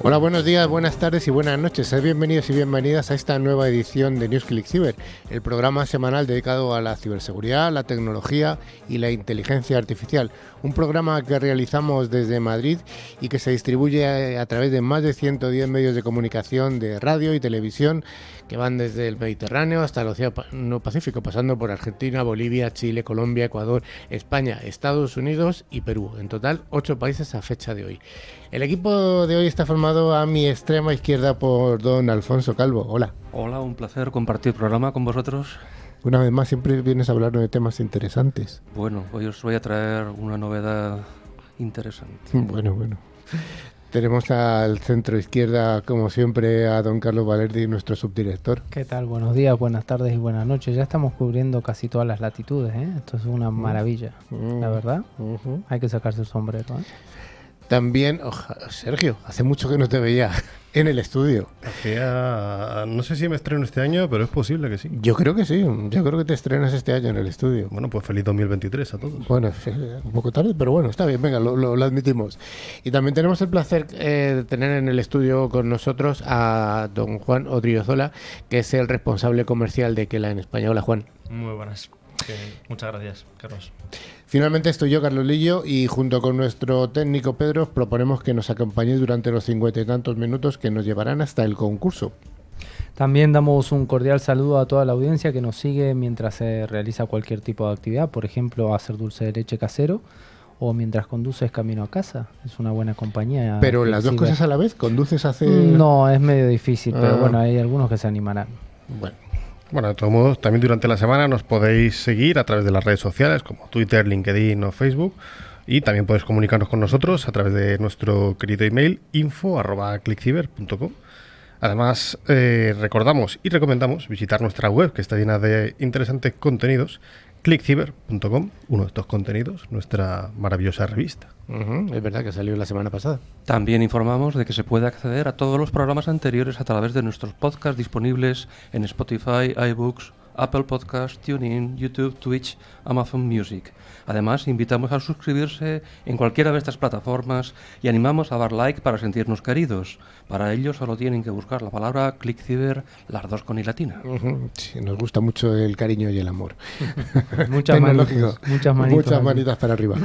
Hola, buenos días, buenas tardes y buenas noches. Sed bienvenidos y bienvenidas a esta nueva edición de NewsClick Cyber, el programa semanal dedicado a la ciberseguridad, la tecnología y la inteligencia artificial. Un programa que realizamos desde Madrid y que se distribuye a través de más de 110 medios de comunicación de radio y televisión que van desde el Mediterráneo hasta el Océano Pacífico, pasando por Argentina, Bolivia, Chile, Colombia, Ecuador, España, Estados Unidos y Perú. En total, 8 países a fecha de hoy. El equipo de hoy está formado a mi extrema izquierda por don Alfonso Calvo. Hola. Hola, un placer compartir programa con vosotros. Una vez más, siempre vienes a hablarnos de temas interesantes. Bueno, hoy os voy a traer una novedad interesante. Bueno. Tenemos al centro izquierda, como siempre, a don Carlos Valerdi, nuestro subdirector. ¿Qué tal? Buenos días, buenas tardes y buenas noches. Ya estamos cubriendo casi todas las latitudes, ¿eh? Esto es una maravilla, la verdad. Hay que sacarse el sombrero, ¿eh? También, Sergio, hace mucho que no te veía en el estudio. No sé si me estreno este año, pero es posible que sí. Yo creo que sí, yo creo que te estrenas este año en el estudio. Bueno, pues feliz 2023 a todos. Bueno, un poco tarde, pero bueno, está bien, venga, lo admitimos. Y también tenemos el placer de tener en el estudio con nosotros a don Juan Odriozola, que es el responsable comercial de Kela en España. Hola, Juan. Muy buenas. Muchas gracias, Carlos. Finalmente estoy yo, Carlos Lillo, y junto con nuestro técnico Pedro os proponemos que nos acompañéis durante los 50 y tantos minutos que nos llevarán hasta el concurso. También damos un cordial saludo a toda la audiencia que nos sigue mientras se realiza cualquier tipo de actividad, por ejemplo, hacer dulce de leche casero o mientras conduces camino a casa. Es una buena compañía. Pero las dos cosas a la vez, ¿conduces a hacer...? No, es medio difícil, pero bueno, hay algunos que se animarán. Bueno, de todos modos, también durante la semana nos podéis seguir a través de las redes sociales como Twitter, LinkedIn o Facebook, y también podéis comunicarnos con nosotros a través de nuestro querido email info@clickciber.com. Además, recordamos y recomendamos visitar nuestra web, que está llena de interesantes contenidos, clickciber.com, uno de estos contenidos, nuestra maravillosa revista. Es verdad que salió la semana pasada. También informamos de que se puede acceder a todos los programas anteriores a través de nuestros podcasts disponibles en Spotify, iBooks, Apple Podcasts, TuneIn, YouTube, Twitch, Amazon Music. Además, invitamos a suscribirse en cualquiera de estas plataformas y animamos a dar like para sentirnos queridos. Para ello solo tienen que buscar la palabra ClickCiber, las dos con i latina. Sí, nos gusta mucho el cariño y el amor. Muchas manitas para arriba.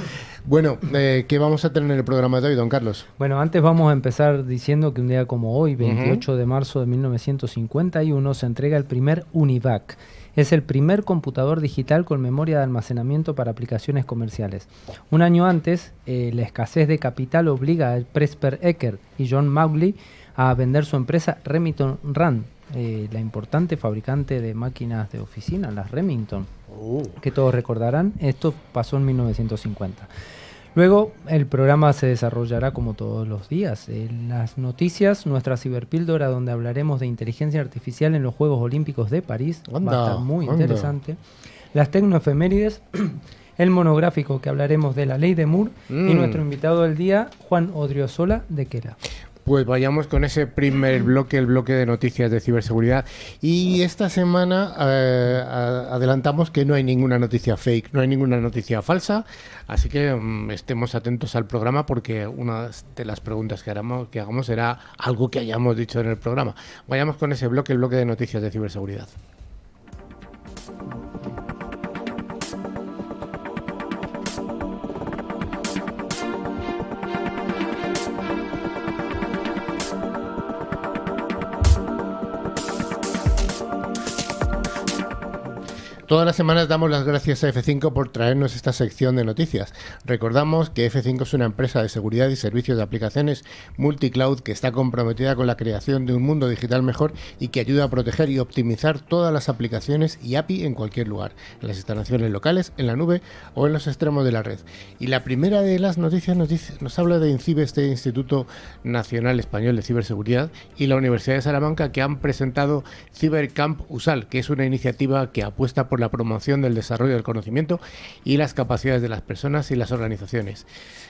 Bueno, ¿qué vamos a tener en el programa de hoy, don Carlos? Bueno, antes vamos a empezar diciendo que un día como hoy, 28 de marzo de 1951, se entrega el primer UNIVAC. Es el primer computador digital con memoria de almacenamiento para aplicaciones comerciales. Un año antes, la escasez de capital obliga a Presper Eckert y John Mauldin a vender su empresa Remington Rand, la importante fabricante de máquinas de oficina, las Remington, que todos recordarán. Esto pasó en 1950. Luego el programa se desarrollará como todos los días. En las noticias, nuestra ciberpíldora, donde hablaremos de inteligencia artificial en los Juegos Olímpicos de París. Va a estar muy interesante. Las tecnoefemérides, el monográfico que hablaremos de la ley de Moore y nuestro invitado del día, Juan Odriozola de Kela. Pues vayamos con ese primer bloque, el bloque de noticias de ciberseguridad. Y esta semana adelantamos que no hay ninguna noticia fake, no hay ninguna noticia falsa. Así que estemos atentos al programa, porque una de las preguntas que hagamos será algo que hayamos dicho en el programa. Vayamos con ese bloque, el bloque de noticias de ciberseguridad. Todas las semanas damos las gracias a F5 por traernos esta sección de noticias. Recordamos que F5 es una empresa de seguridad y servicios de aplicaciones multicloud que está comprometida con la creación de un mundo digital mejor y que ayuda a proteger y optimizar todas las aplicaciones y API en cualquier lugar, en las instalaciones locales, en la nube o en los extremos de la red. Y la primera de las noticias nos habla de INCIBE, este Instituto Nacional Español de Ciberseguridad, y la Universidad de Salamanca, que han presentado CyberCamp USAL, que es una iniciativa que apuesta por por la promoción del desarrollo del conocimiento y las capacidades de las personas y las organizaciones.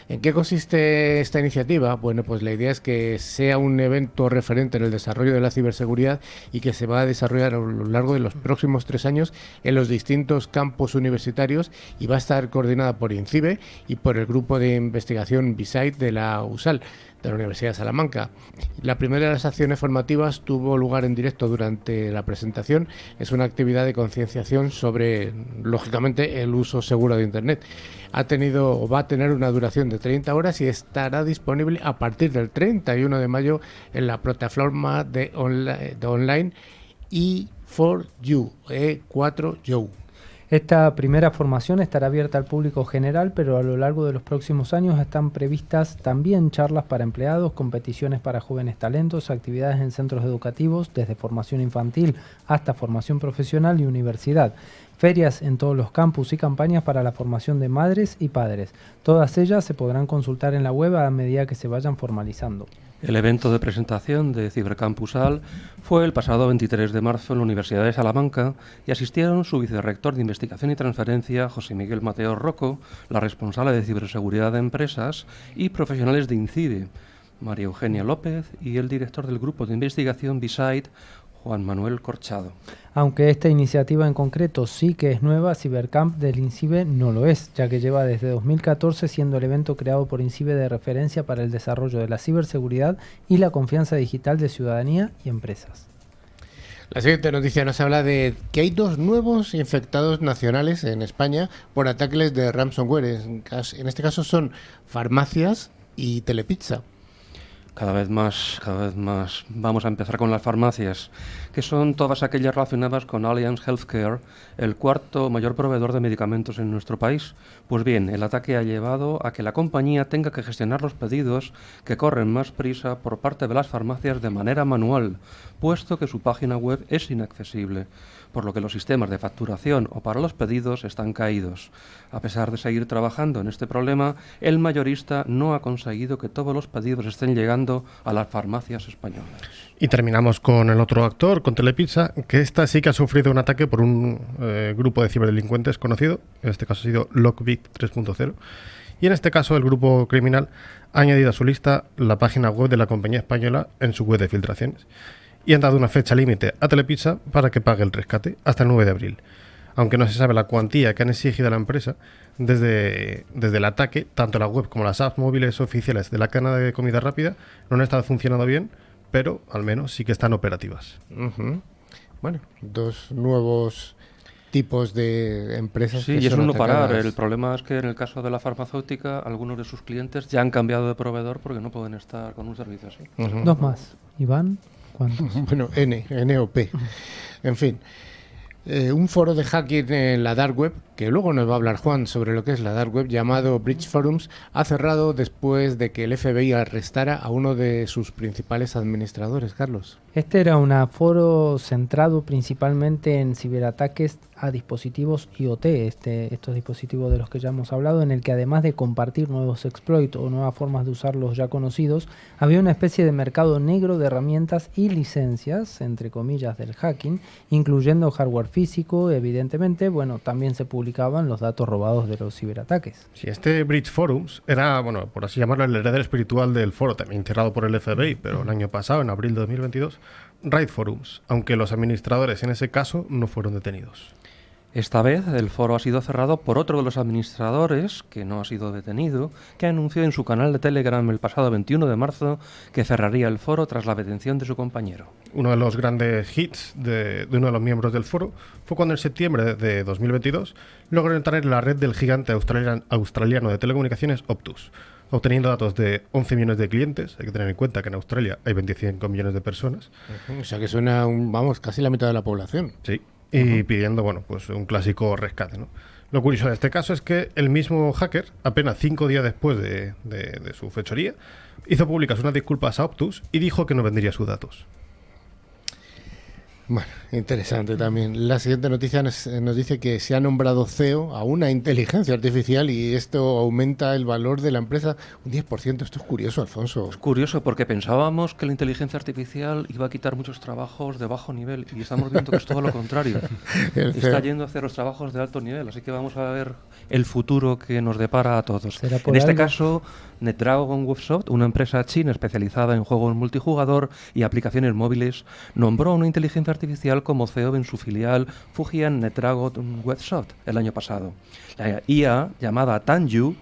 ¿En qué consiste esta iniciativa? Bueno, pues la idea es que sea un evento referente en el desarrollo de la ciberseguridad y que se va a desarrollar a lo largo de los próximos 3 años en los distintos campus universitarios y va a estar coordinada por INCIBE y por el grupo de investigación BISAID de la USAL, de la Universidad de Salamanca. La primera de las acciones formativas tuvo lugar en directo durante la presentación. Es una actividad de concienciación sobre, lógicamente, el uso seguro de Internet. Va a tener una duración de 30 horas y estará disponible a partir del 31 de mayo en la plataforma de online E4U, E4U. Esta primera formación estará abierta al público general, pero a lo largo de los próximos años están previstas también charlas para empleados, competiciones para jóvenes talentos, actividades en centros educativos, desde formación infantil hasta formación profesional y universidad, ferias en todos los campus y campañas para la formación de madres y padres. Todas ellas se podrán consultar en la web a medida que se vayan formalizando. El evento de presentación de Cibercampusal fue el pasado 23 de marzo en la Universidad de Salamanca y asistieron su vicerrector de Investigación y Transferencia, José Miguel Mateo Rocco, la responsable de Ciberseguridad de Empresas y profesionales de INCIBE, María Eugenia López, y el director del Grupo de Investigación BISAID, Juan Manuel Corchado. Aunque esta iniciativa en concreto sí que es nueva, Cibercamp del INCIBE no lo es, ya que lleva desde 2014 siendo el evento creado por INCIBE de referencia para el desarrollo de la ciberseguridad y la confianza digital de ciudadanía y empresas. La siguiente noticia nos habla de que hay 2 nuevos infectados nacionales en España por ataques de ransomware. En este caso son farmacias y Telepizza. Cada vez más. Vamos a empezar con las farmacias, que son todas aquellas relacionadas con Allianz Healthcare, el 4º mayor proveedor de medicamentos en nuestro país. Pues bien, el ataque ha llevado a que la compañía tenga que gestionar los pedidos que corren más prisa por parte de las farmacias de manera manual, puesto que su página web es inaccesible, por lo que los sistemas de facturación o para los pedidos están caídos. A pesar de seguir trabajando en este problema, el mayorista no ha conseguido que todos los pedidos estén llegando a las farmacias españolas. Y terminamos con el otro actor, con Telepizza, que esta sí que ha sufrido un ataque por un grupo de ciberdelincuentes conocido, en este caso ha sido Lockbit 3.0, y en este caso el grupo criminal ha añadido a su lista la página web de la compañía española en su web de filtraciones, y han dado una fecha límite a Telepizza para que pague el rescate, hasta el 9 de abril. Aunque no se sabe la cuantía que han exigido a la empresa, desde el ataque, tanto la web como las apps móviles oficiales de la cadena de comida rápida no han estado funcionando bien, pero al menos sí que están operativas. Uh-huh. Bueno, 2 nuevos tipos de empresas. Sí, y es un no parar. El problema es que en el caso de la farmacéutica, algunos de sus clientes ya han cambiado de proveedor porque no pueden estar con un servicio así. Uh-huh. 2 más. Iván, ¿cuántos? Bueno, N o P. En fin. Un foro de hacking en la Dark Web, que luego nos va a hablar Juan sobre lo que es la Dark Web, llamado Bridge Forums, ha cerrado después de que el FBI arrestara a uno de sus principales administradores, Carlos. Este era un foro centrado principalmente en ciberataques a dispositivos IoT, estos dispositivos de los que ya hemos hablado, en el que además de compartir nuevos exploits o nuevas formas de usar los ya conocidos, había una especie de mercado negro de herramientas y licencias, entre comillas, del hacking, incluyendo hardware físico. Evidentemente, bueno, también se publicaban los datos robados de los ciberataques. Sí, este Bridge Forums era, bueno, por así llamarlo, el heredero espiritual del foro, también cerrado por el FBI, pero el año pasado, en abril de 2022, Raid Forums, aunque los administradores en ese caso no fueron detenidos. Esta vez el foro ha sido cerrado por otro de los administradores, que no ha sido detenido, que anunció en su canal de Telegram el pasado 21 de marzo que cerraría el foro tras la detención de su compañero. Uno de los grandes hits de uno de los miembros del foro fue cuando en septiembre de 2022 logró entrar en la red del gigante australiano de telecomunicaciones Optus, obteniendo datos de 11 millones de clientes. Hay que tener en cuenta que en Australia hay 25 millones de personas. O sea que suena, casi la mitad de la población. Sí. Y pidiendo, bueno, pues un clásico rescate, ¿no? Lo curioso de este caso es que el mismo hacker, apenas 5 días después de su fechoría, hizo públicas unas disculpas a Optus y dijo que no vendería sus datos. Bueno, interesante también. La siguiente noticia nos dice que se ha nombrado CEO a una inteligencia artificial y esto aumenta el valor de la empresa un 10%. Esto es curioso, Alfonso. Es curioso porque pensábamos que la inteligencia artificial iba a quitar muchos trabajos de bajo nivel y estamos viendo que es todo lo contrario. Está yendo hacia los trabajos de alto nivel, así que vamos a ver el futuro que nos depara a todos. En este caso, NetDragon Websoft, una empresa china especializada en juegos multijugador y aplicaciones móviles, nombró a una inteligencia artificial como CEO en su filial Fujian NetDragon Websoft el año pasado. La IA, llamada Tanyu,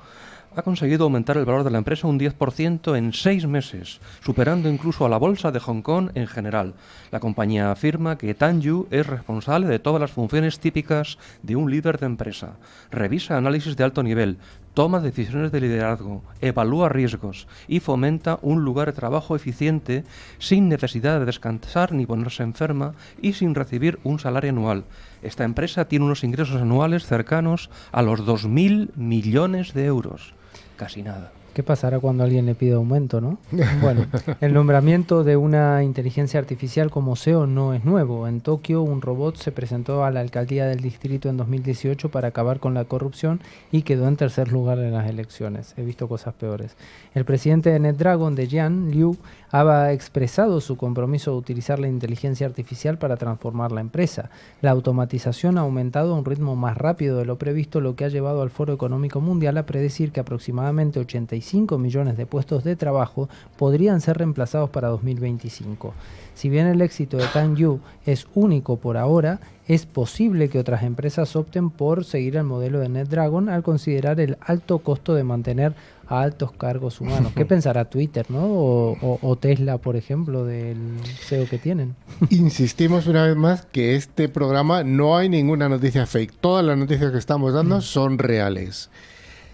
ha conseguido aumentar el valor de la empresa un 10% en 6 meses, superando incluso a la bolsa de Hong Kong en general. La compañía afirma que Tanyu es responsable de todas las funciones típicas de un líder de empresa. Revisa análisis de alto nivel, toma decisiones de liderazgo, evalúa riesgos y fomenta un lugar de trabajo eficiente sin necesidad de descansar ni ponerse enferma y sin recibir un salario anual. Esta empresa tiene unos ingresos anuales cercanos a los 2.000 millones de euros. Casi nada. ¿Qué pasará cuando alguien le pide aumento, no? Bueno, el nombramiento de una inteligencia artificial como CEO no es nuevo. En Tokio, un robot se presentó a la alcaldía del distrito en 2018 para acabar con la corrupción y quedó en tercer lugar en las elecciones. He visto cosas peores. El presidente de NetDragon, Dejan Liu, ha expresado su compromiso de utilizar la inteligencia artificial para transformar la empresa. La automatización ha aumentado a un ritmo más rápido de lo previsto, lo que ha llevado al Foro Económico Mundial a predecir que aproximadamente 85 millones de puestos de trabajo podrían ser reemplazados para 2025. Si bien el éxito de Tanyu es único por ahora, es posible que otras empresas opten por seguir el modelo de NetDragon al considerar el alto costo de mantener a altos cargos humanos. ¿Qué pensará Twitter, no? O Tesla, por ejemplo, del CEO que tienen. Insistimos una vez más que este programa no hay ninguna noticia fake. Todas las noticias que estamos dando son reales.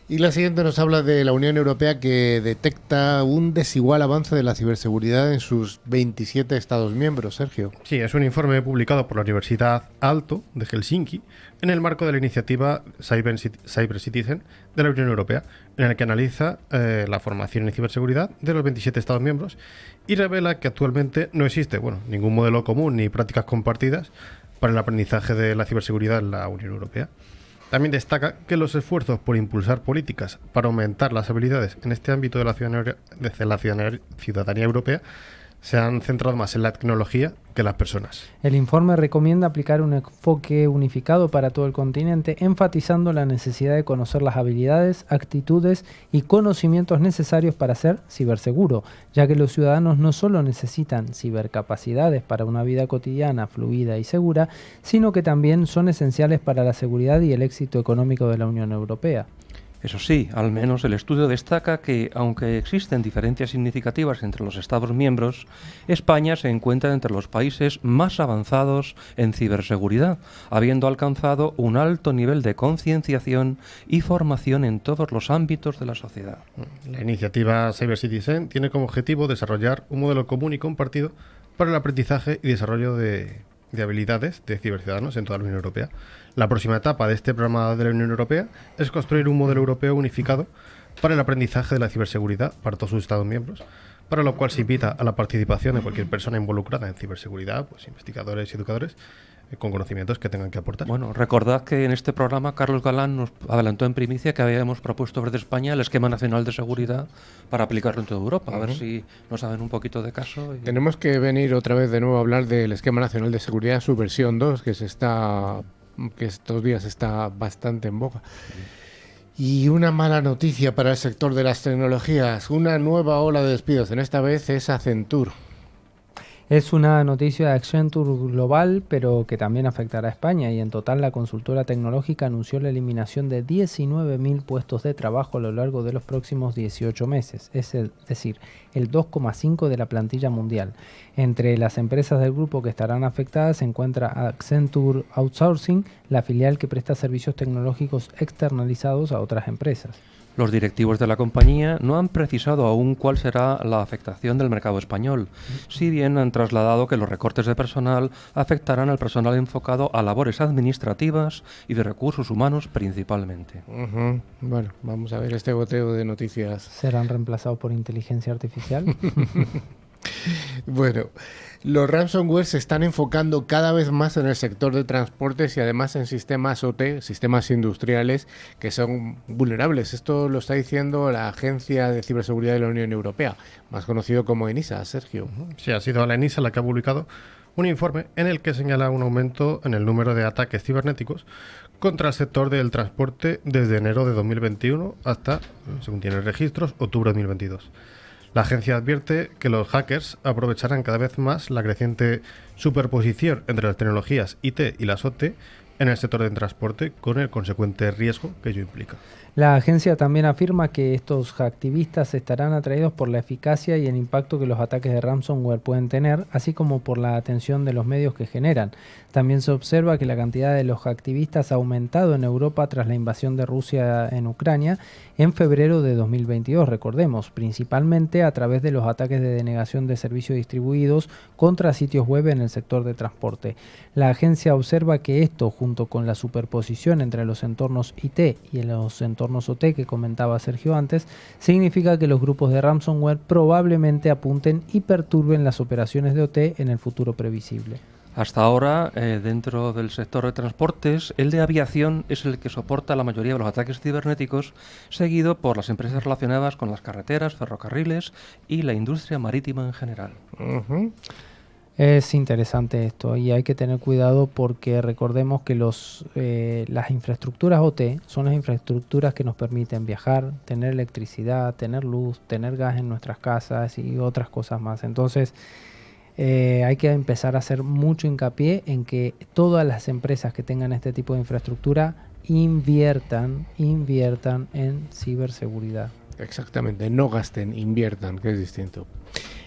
Y la siguiente nos habla de la Unión Europea, que detecta un desigual avance de la ciberseguridad en sus 27 Estados miembros. Sergio. Sí, es un informe publicado por la Universidad Aalto de Helsinki en el marco de la iniciativa Cyber Citizen de la Unión Europea, en el que analiza la formación en ciberseguridad de los 27 Estados miembros y revela que actualmente no existe ningún modelo común ni prácticas compartidas para el aprendizaje de la ciberseguridad en la Unión Europea. También destaca que los esfuerzos por impulsar políticas para aumentar las habilidades en este ámbito de la ciudadanía europea se han centrado más en la tecnología que en las personas. El informe recomienda aplicar un enfoque unificado para todo el continente, enfatizando la necesidad de conocer las habilidades, actitudes y conocimientos necesarios para ser ciberseguro, ya que los ciudadanos no solo necesitan cibercapacidades para una vida cotidiana fluida y segura, sino que también son esenciales para la seguridad y el éxito económico de la Unión Europea. Eso sí, al menos el estudio destaca que, aunque existen diferencias significativas entre los Estados miembros, España se encuentra entre los países más avanzados en ciberseguridad, habiendo alcanzado un alto nivel de concienciación y formación en todos los ámbitos de la sociedad. La iniciativa Cyber Citizen tiene como objetivo desarrollar un modelo común y compartido para el aprendizaje y desarrollo de habilidades de ciberciudadanos en toda la Unión Europea. La próxima etapa de este programa de la Unión Europea es construir un modelo europeo unificado para el aprendizaje de la ciberseguridad para todos sus Estados miembros, para lo cual se invita a la participación de cualquier persona involucrada en ciberseguridad, investigadores y educadores, con conocimientos que tengan que aportar. Bueno, recordad que en este programa Carlos Galán nos adelantó en primicia que habíamos propuesto desde España el Esquema Nacional de Seguridad para aplicarlo en toda Europa. A ver si nos saben un poquito de caso. Tenemos que venir otra vez de nuevo a hablar del Esquema Nacional de Seguridad, su versión 2, que estos días está bastante en boga. Y una mala noticia para el sector de las tecnologías. Una nueva ola de despidos, en esta vez es Accenture. Es una noticia de Accenture global, pero que también afectará a España, y en total la consultora tecnológica anunció la eliminación de 19.000 puestos de trabajo a lo largo de los próximos 18 meses, es decir, el 2,5% de la plantilla mundial. Entre las empresas del grupo que estarán afectadas se encuentra Accenture Outsourcing, la filial que presta servicios tecnológicos externalizados a otras empresas. Los directivos de la compañía no han precisado aún cuál será la afectación del mercado español, si bien han trasladado que los recortes de personal afectarán al personal enfocado a labores administrativas y de recursos humanos principalmente. Bueno, vamos a ver este goteo de noticias. ¿Serán reemplazados por inteligencia artificial? Bueno, Los ransomware se están enfocando cada vez más en el sector de transportes y además en sistemas OT, sistemas industriales que son vulnerables. Esto lo está diciendo la Agencia de Ciberseguridad de la Unión Europea, más conocido como ENISA, Sergio. Sí, ha sido la ENISA la que ha publicado un informe en el que señala un aumento en el número de ataques cibernéticos contra el sector del transporte desde enero de 2021 hasta, según tiene registros, octubre de 2022. La agencia advierte que los hackers aprovecharán cada vez más la creciente superposición entre las tecnologías IT y las OT en el sector del transporte, con el consecuente riesgo que ello implica. La agencia también afirma que estos hacktivistas estarán atraídos por la eficacia y el impacto que los ataques de ransomware pueden tener, así como por la atención de los medios que generan. También se observa que la cantidad de los hacktivistas ha aumentado en Europa tras la invasión de Rusia en Ucrania en febrero de 2022, recordemos, principalmente a través de los ataques de denegación de servicios distribuidos contra sitios web en el sector de transporte. La agencia observa que esto, junto con la superposición entre los entornos IT y los entornos OT que comentaba Sergio antes, significa que los grupos de ransomware probablemente apunten y perturben las operaciones de OT en el futuro previsible. Hasta ahora, dentro del sector de transportes, el de aviación es el que soporta la mayoría de los ataques cibernéticos, seguido por las empresas relacionadas con las carreteras, ferrocarriles y la industria marítima en general. Es interesante esto y hay que tener cuidado porque recordemos que las infraestructuras OT son las infraestructuras que nos permiten viajar, tener electricidad, tener luz, tener gas en nuestras casas y otras cosas más. Entonces, hay que empezar a hacer mucho hincapié en que todas las empresas que tengan este tipo de infraestructura inviertan en ciberseguridad. Exactamente, no gasten, inviertan, que es distinto.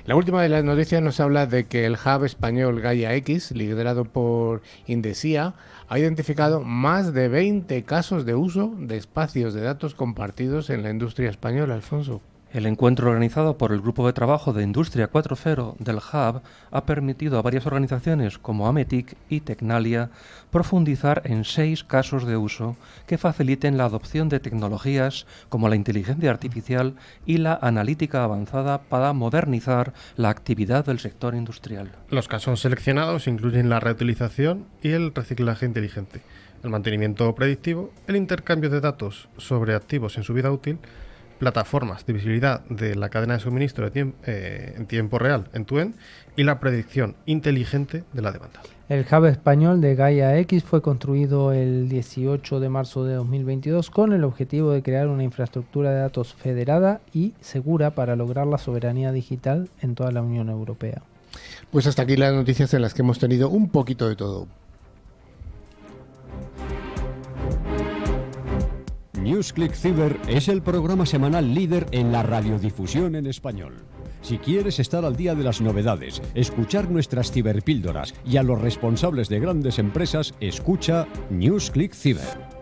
La última de las noticias nos habla de que el hub español Gaia X, liderado por Indesia, ha identificado más de 20 casos de uso de espacios de datos compartidos en la industria española, Alfonso. El encuentro organizado por el Grupo de Trabajo de Industria 4.0 del Hub ha permitido a varias organizaciones como Ametic y Tecnalia profundizar en 6 casos de uso que faciliten la adopción de tecnologías como la inteligencia artificial y la analítica avanzada para modernizar la actividad del sector industrial. Los casos seleccionados incluyen la reutilización y el reciclaje inteligente, el mantenimiento predictivo, el intercambio de datos sobre activos en su vida útil, plataformas de visibilidad de la cadena de suministro en tiempo real, end-to-end, y la predicción inteligente de la demanda. El hub español de Gaia X fue construido el 18 de marzo de 2022 con el objetivo de crear una infraestructura de datos federada y segura para lograr la soberanía digital en toda la Unión Europea. Pues hasta aquí las noticias en las que hemos tenido un poquito de todo. NewsClick Cyber es el programa semanal líder en la radiodifusión en español. Si quieres estar al día de las novedades, escuchar nuestras ciberpíldoras y a los responsables de grandes empresas, escucha NewsClick Cyber.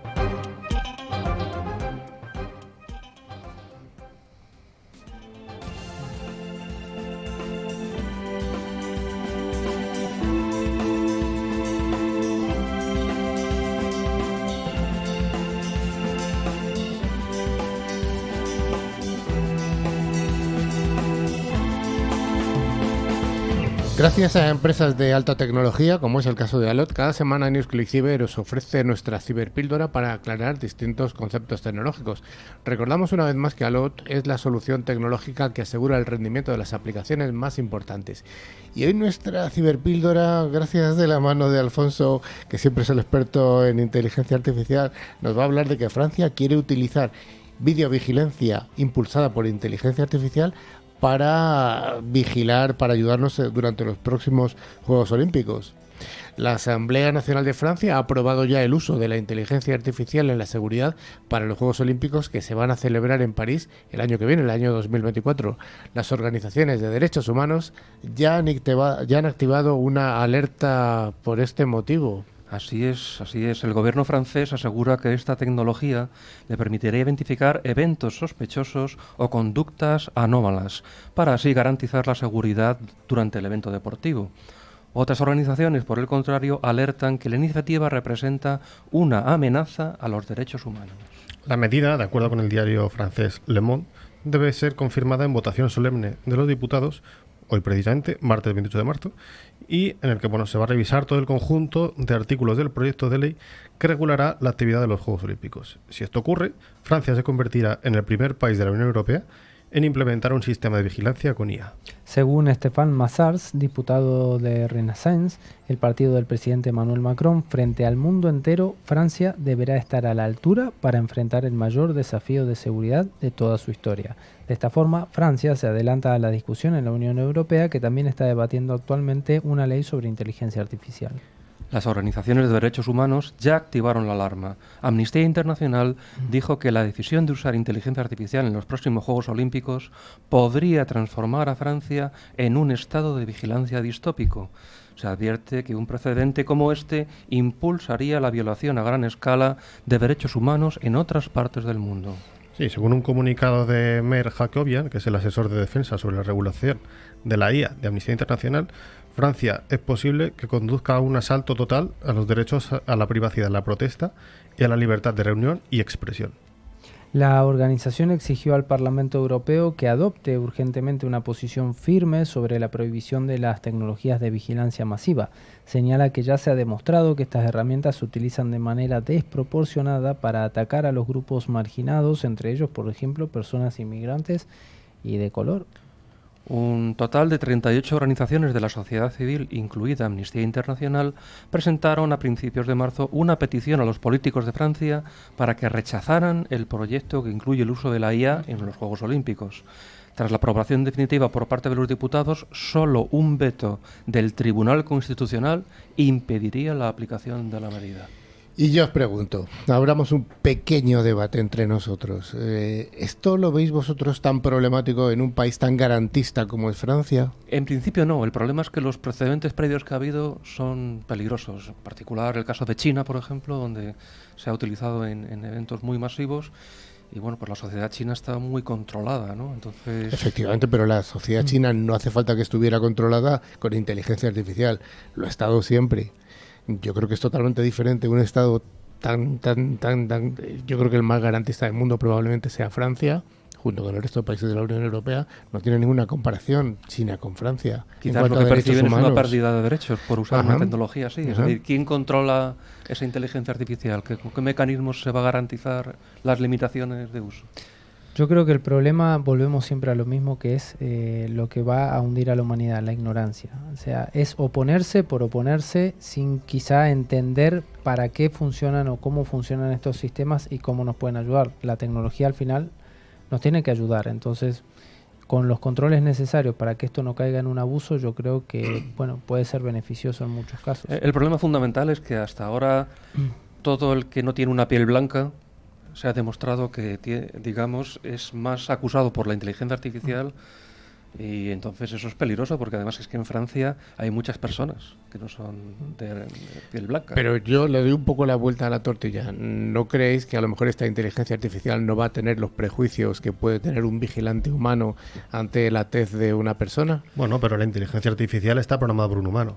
Gracias a empresas de alta tecnología, como es el caso de Alot, cada semana NewsClick Cyber os ofrece nuestra ciberpíldora para aclarar distintos conceptos tecnológicos. Recordamos una vez más que Alot es la solución tecnológica que asegura el rendimiento de las aplicaciones más importantes. Y hoy nuestra ciberpíldora, gracias de la mano de Alfonso, que siempre es el experto en inteligencia artificial, nos va a hablar de que Francia quiere utilizar videovigilancia impulsada por inteligencia artificial para vigilar, para ayudarnos durante los próximos Juegos Olímpicos. La Asamblea Nacional de Francia ha aprobado ya el uso de la inteligencia artificial en la seguridad para los Juegos Olímpicos que se van a celebrar en París el año que viene, el año 2024. Las organizaciones de derechos humanos ya han activado una alerta por este motivo. Así es. El gobierno francés asegura que esta tecnología le permitirá identificar eventos sospechosos o conductas anómalas, para así garantizar la seguridad durante el evento deportivo. Otras organizaciones, por el contrario, alertan que la iniciativa representa una amenaza a los derechos humanos. La medida, de acuerdo con el diario francés Le Monde, debe ser confirmada en votación solemne de los diputados hoy precisamente, martes 28 de marzo, y en el que se va a revisar todo el conjunto de artículos del proyecto de ley que regulará la actividad de los Juegos Olímpicos. Si esto ocurre, Francia se convertirá en el primer país de la Unión Europea en implementar un sistema de vigilancia con IA. Según Stéphane Massars, diputado de Renaissance, el partido del presidente Emmanuel Macron, frente al mundo entero, Francia deberá estar a la altura para enfrentar el mayor desafío de seguridad de toda su historia. De esta forma, Francia se adelanta a la discusión en la Unión Europea, que también está debatiendo actualmente una ley sobre inteligencia artificial. Las organizaciones de derechos humanos ya activaron la alarma. Amnistía Internacional dijo que la decisión de usar inteligencia artificial en los próximos Juegos Olímpicos podría transformar a Francia en un estado de vigilancia distópico. Se advierte que un precedente como este impulsaría la violación a gran escala de derechos humanos en otras partes del mundo. Sí, según un comunicado de Meir Hakobian, que es el asesor de defensa sobre la regulación de la IA de Amnistía Internacional, Francia es posible que conduzca a un asalto total a los derechos a la privacidad, la protesta y a la libertad de reunión y expresión. La organización exigió al Parlamento Europeo que adopte urgentemente una posición firme sobre la prohibición de las tecnologías de vigilancia masiva. Señala que ya se ha demostrado que estas herramientas se utilizan de manera desproporcionada para atacar a los grupos marginados, entre ellos, por ejemplo, personas inmigrantes y de color. Un total de 38 organizaciones de la sociedad civil, incluida Amnistía Internacional, presentaron a principios de marzo una petición a los políticos de Francia para que rechazaran el proyecto que incluye el uso de la IA en los Juegos Olímpicos. Tras la aprobación definitiva por parte de los diputados, solo un veto del Tribunal Constitucional impediría la aplicación de la medida. Y yo os pregunto, abramos un pequeño debate entre nosotros. ¿Esto lo veis vosotros tan problemático en un país tan garantista como es Francia? En principio no. El problema es que los precedentes previos que ha habido son peligrosos. En particular el caso de China, por ejemplo, donde se ha utilizado en eventos muy masivos. Y bueno, pues la sociedad china está muy controlada, ¿no? Entonces... Efectivamente, pero la sociedad china no hace falta que estuviera controlada con inteligencia artificial. Lo ha estado siempre. Yo creo que es totalmente diferente. Un estado tan... Yo creo que el más garantista del mundo probablemente sea Francia, junto con el resto de países de la Unión Europea. No tiene ninguna comparación China con Francia. Quizás lo que perciben es una pérdida de derechos por usar una tecnología así. Es decir, ¿quién controla esa inteligencia artificial? ¿Con qué mecanismos se va a garantizar las limitaciones de uso? Yo creo que el problema, volvemos siempre a lo mismo, que es lo que va a hundir a la humanidad, la ignorancia. O sea, es oponerse por oponerse sin quizá entender para qué funcionan o cómo funcionan estos sistemas y cómo nos pueden ayudar. La tecnología al final nos tiene que ayudar, entonces con los controles necesarios para que esto no caiga en un abuso, yo creo que bueno, puede ser beneficioso en muchos casos. El problema fundamental es que hasta ahora todo el que no tiene una piel blanca se ha demostrado que, digamos, es más acusado por la inteligencia artificial y entonces eso es peligroso porque además es que en Francia hay muchas personas que no son de piel blanca. Pero yo le doy un poco la vuelta a la tortilla. ¿No creéis que a lo mejor esta inteligencia artificial no va a tener los prejuicios que puede tener un vigilante humano ante la tez de una persona? Bueno, pero la inteligencia artificial está programada por un humano.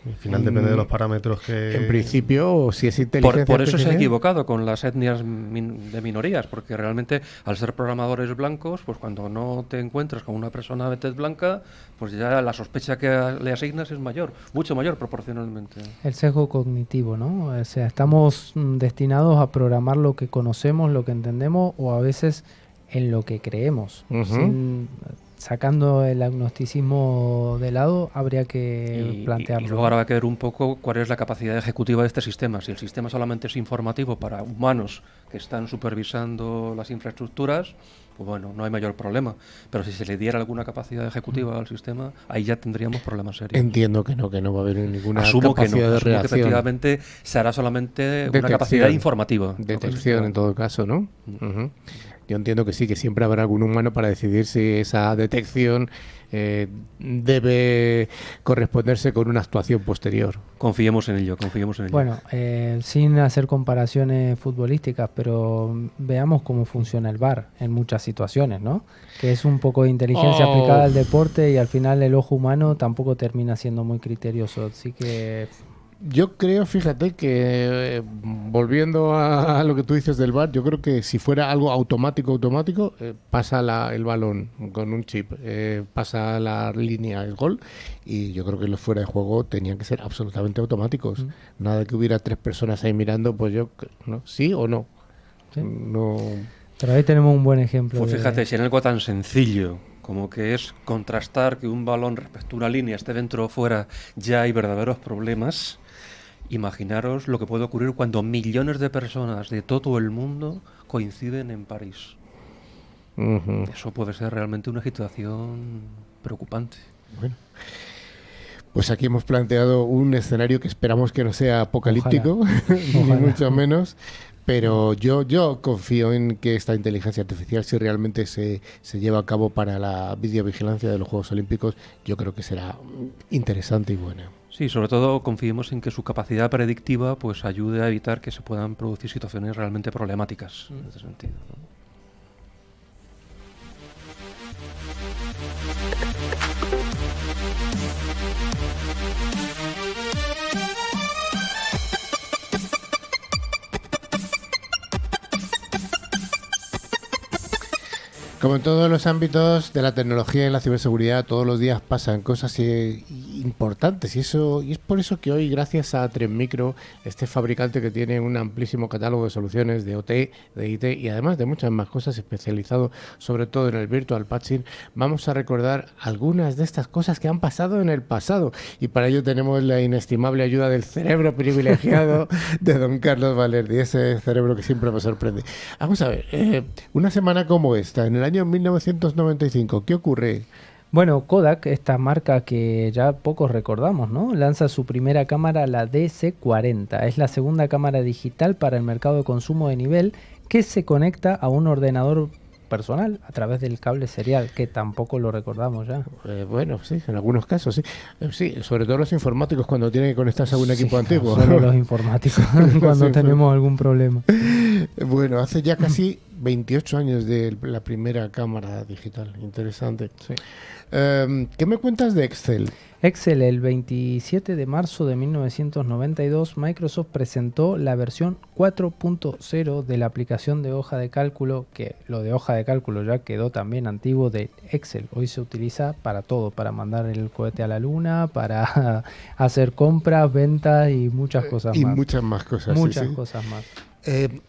Al final depende de los parámetros que... En principio, si es inteligencia por eso artificial... se ha equivocado con las etnias de minorías, porque realmente al ser programadores blancos, pues cuando no te encuentras con una persona de tez blanca, pues ya la sospecha que le asignas es mayor, mucho mayor proporcionalmente. El sesgo cognitivo, ¿no? O sea, estamos destinados a programar lo que conocemos, lo que entendemos, o a veces en lo que creemos. Sacando el agnosticismo de lado, habría que plantearlo. Y luego ahora va a quedar un poco cuál es la capacidad ejecutiva de este sistema. Si el sistema solamente es informativo para humanos que están supervisando las infraestructuras, pues bueno, no hay mayor problema. Pero si se le diera alguna capacidad ejecutiva al sistema, ahí ya tendríamos problemas serios. Entiendo que no va a haber ninguna asumo capacidad de reacción. Que efectivamente se hará solamente una capacidad informativa. Detección en todo caso, ¿no? Yo entiendo que sí, que siempre habrá algún humano para decidir si esa detección debe corresponderse con una actuación posterior. Confiemos en ello. Bueno, sin hacer comparaciones futbolísticas, pero veamos cómo funciona el VAR en muchas situaciones, ¿no? Que es un poco de inteligencia aplicada al deporte y al final el ojo humano tampoco termina siendo muy criterioso, así que... Yo creo, fíjate, que volviendo a lo que tú dices del VAR, yo creo que si fuera algo automático, pasa el balón con un chip, pasa la línea, el gol, y yo creo que los fuera de juego tenían que ser absolutamente automáticos. Nada que hubiera 3 personas ahí mirando, pues yo, ¿no? ¿Sí o no? ¿Sí? No. Pero ahí tenemos un buen ejemplo. Pues fíjate, si en algo tan sencillo como que es contrastar que un balón respecto a una línea esté dentro o fuera, ya hay verdaderos problemas. Imaginaros lo que puede ocurrir cuando millones de personas de todo el mundo coinciden en París. Eso puede ser realmente una situación preocupante. Bueno, pues aquí hemos planteado un escenario que esperamos que no sea apocalíptico, ni mucho menos. Pero yo confío en que esta inteligencia artificial, si realmente se lleva a cabo para la videovigilancia de los Juegos Olímpicos, yo creo que será interesante y buena. Sí, sobre todo confiemos en que su capacidad predictiva pues ayude a evitar que se puedan producir situaciones realmente problemáticas en ese sentido, ¿no? Como en todos los ámbitos de la tecnología y la ciberseguridad, todos los días pasan cosas importantes y es por eso que hoy, gracias a Tren Micro, este fabricante que tiene un amplísimo catálogo de soluciones de OT, de IT y además de muchas más cosas, especializado sobre todo en el virtual patching, vamos a recordar algunas de estas cosas que han pasado en el pasado, y para ello tenemos la inestimable ayuda del cerebro privilegiado de don Carlos Valerdi, ese cerebro que siempre me sorprende. Vamos a ver, una semana como esta, en el año 1995, ¿qué ocurre? Bueno, Kodak, esta marca que ya pocos recordamos, ¿no? Lanza su primera cámara, la DC-40. Es la segunda cámara digital para el mercado de consumo de nivel que se conecta a un ordenador personal a través del cable serial, que tampoco lo recordamos ya. Bueno, sí, en algunos casos, sí. Sí, sobre todo los informáticos cuando tienen que conectarse a un equipo antiguo. Solo los informáticos cuando tenemos algún problema. Bueno, hace ya casi 28 años de la primera cámara digital. Interesante. Sí. ¿Qué me cuentas de Excel? Excel, el 27 de marzo de 1992, Microsoft presentó la versión 4.0 de la aplicación de hoja de cálculo, que lo de hoja de cálculo ya quedó también antiguo de Excel. Hoy se utiliza para todo, para mandar el cohete a la luna, para hacer compras, ventas y muchas cosas más. Y muchas más cosas. Muchas sí. cosas más.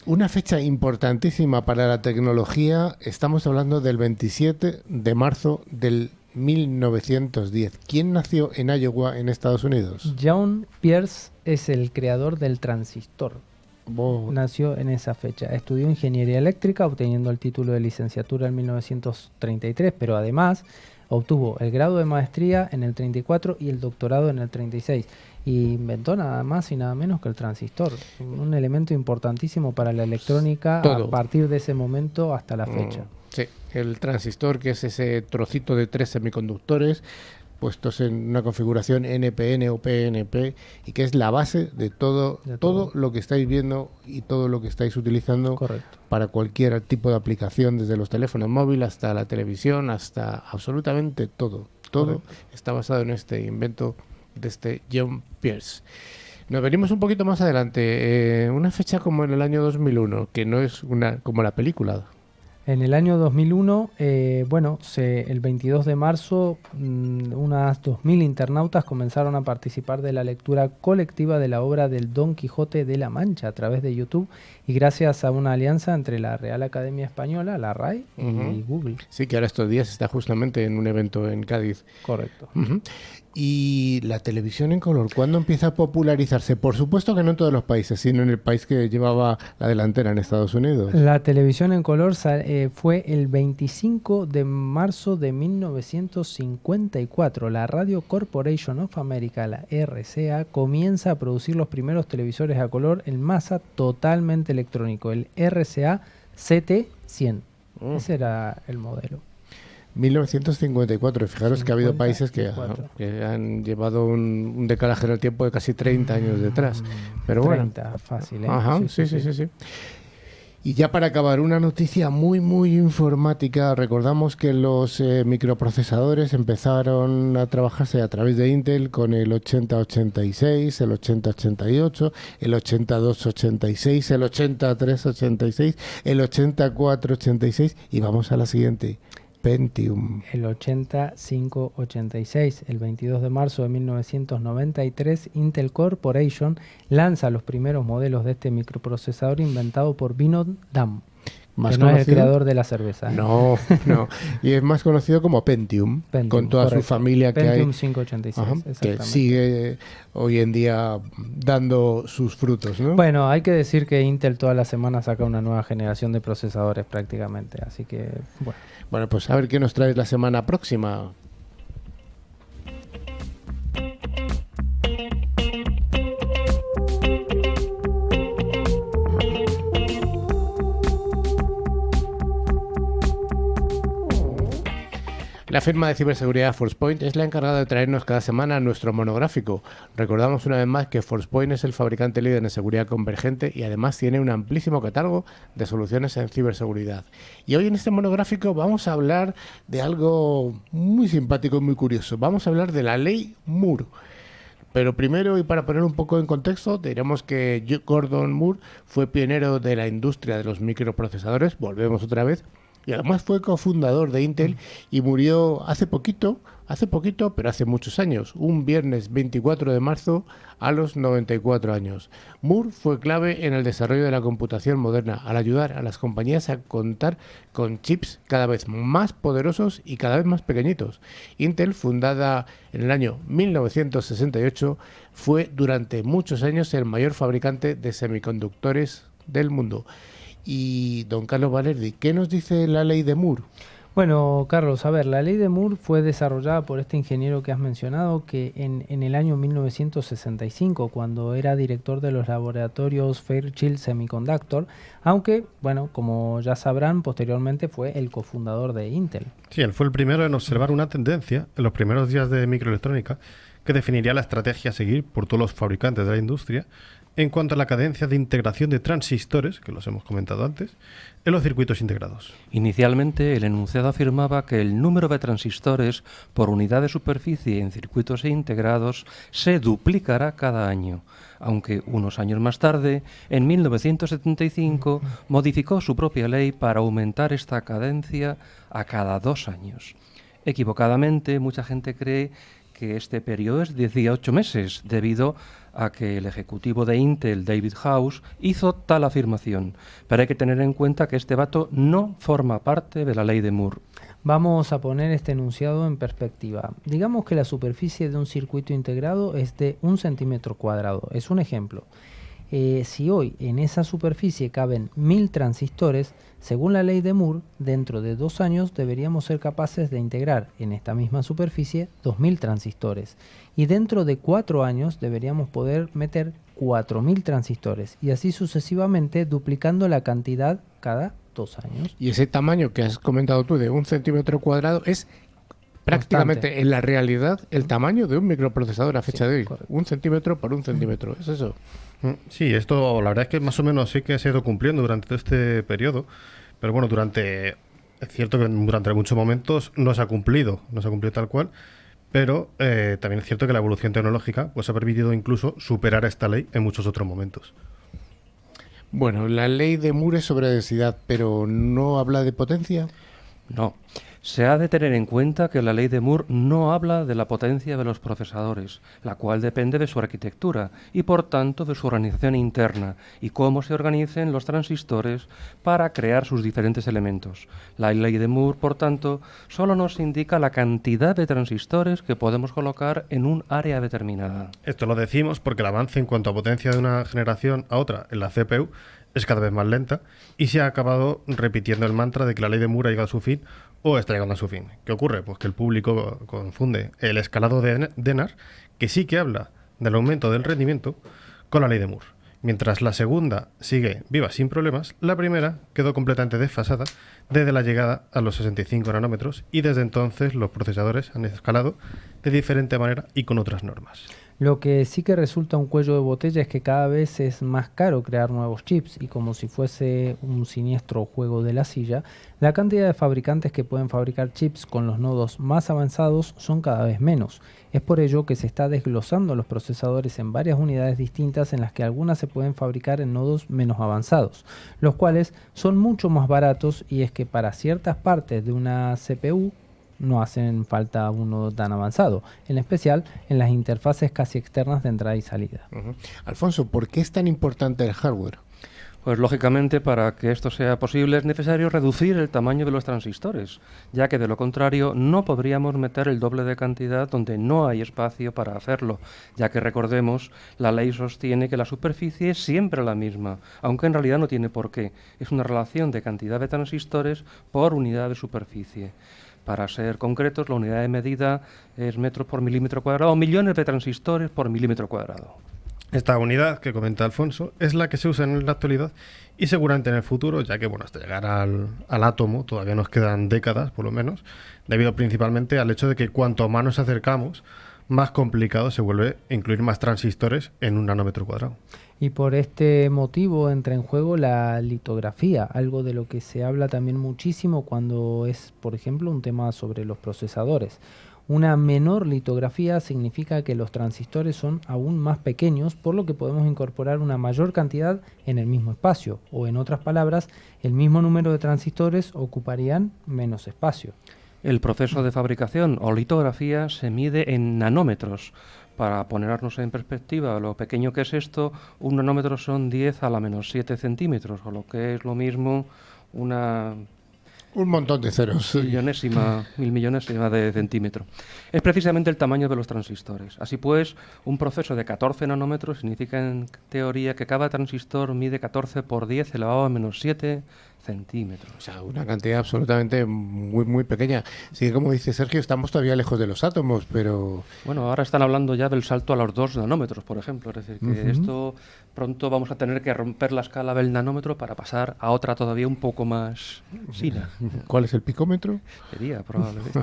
Una fecha importantísima para la tecnología, estamos hablando del 27 de marzo del 1910. ¿Quién nació en Iowa, en Estados Unidos? John Pierce es el creador del transistor. Oh. Nació en esa fecha. Estudió ingeniería eléctrica, obteniendo el título de licenciatura en 1933, pero además obtuvo el grado de maestría en el 34 y el doctorado en el 36. Y inventó nada más y nada menos que el transistor, un elemento importantísimo para la electrónica a partir de ese momento hasta la fecha. Sí, el transistor, que es ese trocito de 3 semiconductores puestos en una configuración NPN o PNP, y que es la base de todo lo que estáis viendo y todo lo que estáis utilizando. Correcto. Para cualquier tipo de aplicación, desde los teléfonos móviles hasta la televisión, hasta absolutamente todo. Todo está basado en este invento de este John Pierce. Nos venimos un poquito más adelante, una fecha como en el año 2001, que no es como la película. En el año 2001, el 22 de marzo, unas 2.000 internautas comenzaron a participar de la lectura colectiva de la obra del Don Quijote de la Mancha a través de YouTube, y gracias a una alianza entre la Real Academia Española, la RAE, y Google. Sí, que ahora estos días está justamente en un evento en Cádiz. Correcto. Y la televisión en color, ¿cuándo empieza a popularizarse? Por supuesto que no en todos los países, sino en el país que llevaba la delantera, en Estados Unidos. La televisión en color fue el 25 de marzo de 1954. La Radio Corporation of America, la RCA, comienza a producir los primeros televisores a color en masa totalmente electrónico, el RCA CT100. Ese era el modelo. 1954, fijaros que ha habido países que han llevado un decalaje en el tiempo de casi 30 años detrás. Pero 30, bueno. Fácil, ¿eh? Ajá, sí. Y ya para acabar, una noticia muy informática. Recordamos que los microprocesadores empezaron a trabajarse a través de Intel con el 8086, el 8088, el 8286, el 8386, el 8486 y vamos a la siguiente. Pentium. El 8586, el 22 de marzo de 1993, Intel Corporation lanza los primeros modelos de este microprocesador inventado por Vinod Dham, que no es el creador de la cerveza. No. Y es más conocido como Pentium con toda correcto. Su familia que Pentium hay. 586, Ajá, que sigue hoy en día dando sus frutos, ¿no? Bueno, hay que decir que Intel toda la semana saca una nueva generación de procesadores prácticamente, así que bueno. Bueno, pues a ver qué nos traes la semana próxima. La firma de ciberseguridad Forcepoint es la encargada de traernos cada semana nuestro monográfico. Recordamos una vez más que Forcepoint es el fabricante líder en seguridad convergente y además tiene un amplísimo catálogo de soluciones en ciberseguridad. Y hoy en este monográfico vamos a hablar de algo muy simpático y muy curioso. Vamos a hablar de la ley Moore. Pero primero, y para poner un poco en contexto, diremos que Gordon Moore fue pionero de la industria de los microprocesadores, volvemos otra vez, y además fue cofundador de Intel y murió hace poquito, pero hace muchos años, un viernes 24 de marzo a los 94 años. Moore fue clave en el desarrollo de la computación moderna, al ayudar a las compañías a contar con chips cada vez más poderosos y cada vez más pequeñitos. Intel, fundada en el año 1968, fue durante muchos años el mayor fabricante de semiconductores del mundo. Y don Carlos Valerdi, ¿qué nos dice la ley de Moore? Bueno, Carlos, a ver, la ley de Moore fue desarrollada por este ingeniero que has mencionado que en el año 1965, cuando era director de los laboratorios Fairchild Semiconductor, aunque, bueno, como ya sabrán, posteriormente fue el cofundador de Intel. Sí, él fue el primero en observar una tendencia en los primeros días de microelectrónica que definiría la estrategia a seguir por todos los fabricantes de la industria en cuanto a la cadencia de integración de transistores, que los hemos comentado antes, en los circuitos integrados. Inicialmente, el enunciado afirmaba que el número de transistores por unidad de superficie en circuitos integrados se duplicará cada año, aunque unos años más tarde, en 1975, modificó su propia ley para aumentar esta cadencia a cada 2 años. Equivocadamente, mucha gente cree que este periodo es 18 meses, debido a que el ejecutivo de Intel, David House, hizo tal afirmación. Pero hay que tener en cuenta que este dato no forma parte de la ley de Moore. Vamos a poner este enunciado en perspectiva. Digamos que la superficie de un circuito integrado es de 1 centímetro cuadrado. Es un ejemplo. Si hoy en esa superficie caben 1000 transistores, según la ley de Moore, dentro de 2 años deberíamos ser capaces de integrar en esta misma superficie 2000 transistores. Y dentro de 4 años deberíamos poder meter 4000 transistores. Y así sucesivamente, duplicando la cantidad cada 2 años. Y ese tamaño que has comentado tú de 1 centímetro cuadrado es prácticamente bastante. En la realidad el tamaño de un microprocesador a fecha de hoy. Correcto. 1 centímetro por 1 centímetro. ¿Es eso? Sí, esto la verdad es que más o menos sí que se ha ido cumpliendo durante todo este periodo, pero bueno, es cierto que durante muchos momentos no se ha cumplido tal cual, pero también es cierto que la evolución tecnológica pues ha permitido incluso superar esta ley en muchos otros momentos. Bueno, la ley de Moore es sobre densidad, pero ¿no habla de potencia? No. Se ha de tener en cuenta que la ley de Moore no habla de la potencia de los procesadores, la cual depende de su arquitectura y por tanto de su organización interna y cómo se organicen los transistores para crear sus diferentes elementos. La ley de Moore, por tanto, solo nos indica la cantidad de transistores que podemos colocar en un área determinada. Esto lo decimos porque el avance en cuanto a potencia de una generación a otra en la CPU es cada vez más lenta y se ha acabado repitiendo el mantra de que la ley de Moore ha llegado a su fin o está llegando a su fin. ¿Qué ocurre? Pues que el público confunde el escalado de Dennard, que sí que habla del aumento del rendimiento, con la ley de Moore. Mientras la segunda sigue viva sin problemas, la primera quedó completamente desfasada desde la llegada a los 65 nanómetros y desde entonces los procesadores han escalado de diferente manera y con otras normas. Lo que sí que resulta un cuello de botella es que cada vez es más caro crear nuevos chips y como si fuese un siniestro juego de la silla, la cantidad de fabricantes que pueden fabricar chips con los nodos más avanzados son cada vez menos. Es por ello que se está desglosando los procesadores en varias unidades distintas en las que algunas se pueden fabricar en nodos menos avanzados, los cuales son mucho más baratos y es que para ciertas partes de una CPU no hacen falta uno tan avanzado, en especial en las interfaces casi externas de entrada y salida. Alfonso, ¿por qué es tan importante el hardware? Pues lógicamente para que esto sea posible es necesario reducir el tamaño de los transistores, ya que de lo contrario no podríamos meter el doble de cantidad donde no hay espacio para hacerlo, ya que recordemos, la ley sostiene que la superficie es siempre la misma, aunque en realidad no tiene por qué. Es una relación de cantidad de transistores por unidad de superficie. Para ser concretos, la unidad de medida es metros por milímetro cuadrado, o millones de transistores por milímetro cuadrado. Esta unidad que comenta Alfonso es la que se usa en la actualidad y seguramente en el futuro, ya que hasta llegar al átomo todavía nos quedan décadas, por lo menos, debido principalmente al hecho de que cuanto más nos acercamos, más complicado se vuelve incluir más transistores en un nanómetro cuadrado. Y por este motivo entra en juego la litografía, algo de lo que se habla también muchísimo cuando es, por ejemplo, un tema sobre los procesadores. Una menor litografía significa que los transistores son aún más pequeños, por lo que podemos incorporar una mayor cantidad en el mismo espacio, o en otras palabras, el mismo número de transistores ocuparían menos espacio. El proceso de fabricación o litografía se mide en nanómetros. Para ponernos en perspectiva lo pequeño que es esto, un nanómetro son 10 a la menos 7 centímetros, o lo que es lo mismo un montón de ceros. mil millonésima de centímetro. Es precisamente el tamaño de los transistores. Así pues, un proceso de 14 nanómetros significa en teoría que cada transistor mide 14 por 10 elevado a menos 7 centímetros. O sea, una cantidad absolutamente muy, muy pequeña. Sí, como dice Sergio, estamos todavía lejos de los átomos, pero... Bueno, ahora están hablando ya del salto a los 2 nanómetros, por ejemplo. Es decir, que esto pronto vamos a tener que romper la escala del nanómetro para pasar a otra todavía un poco más fina. ¿Cuál es el picómetro? Sería, probablemente.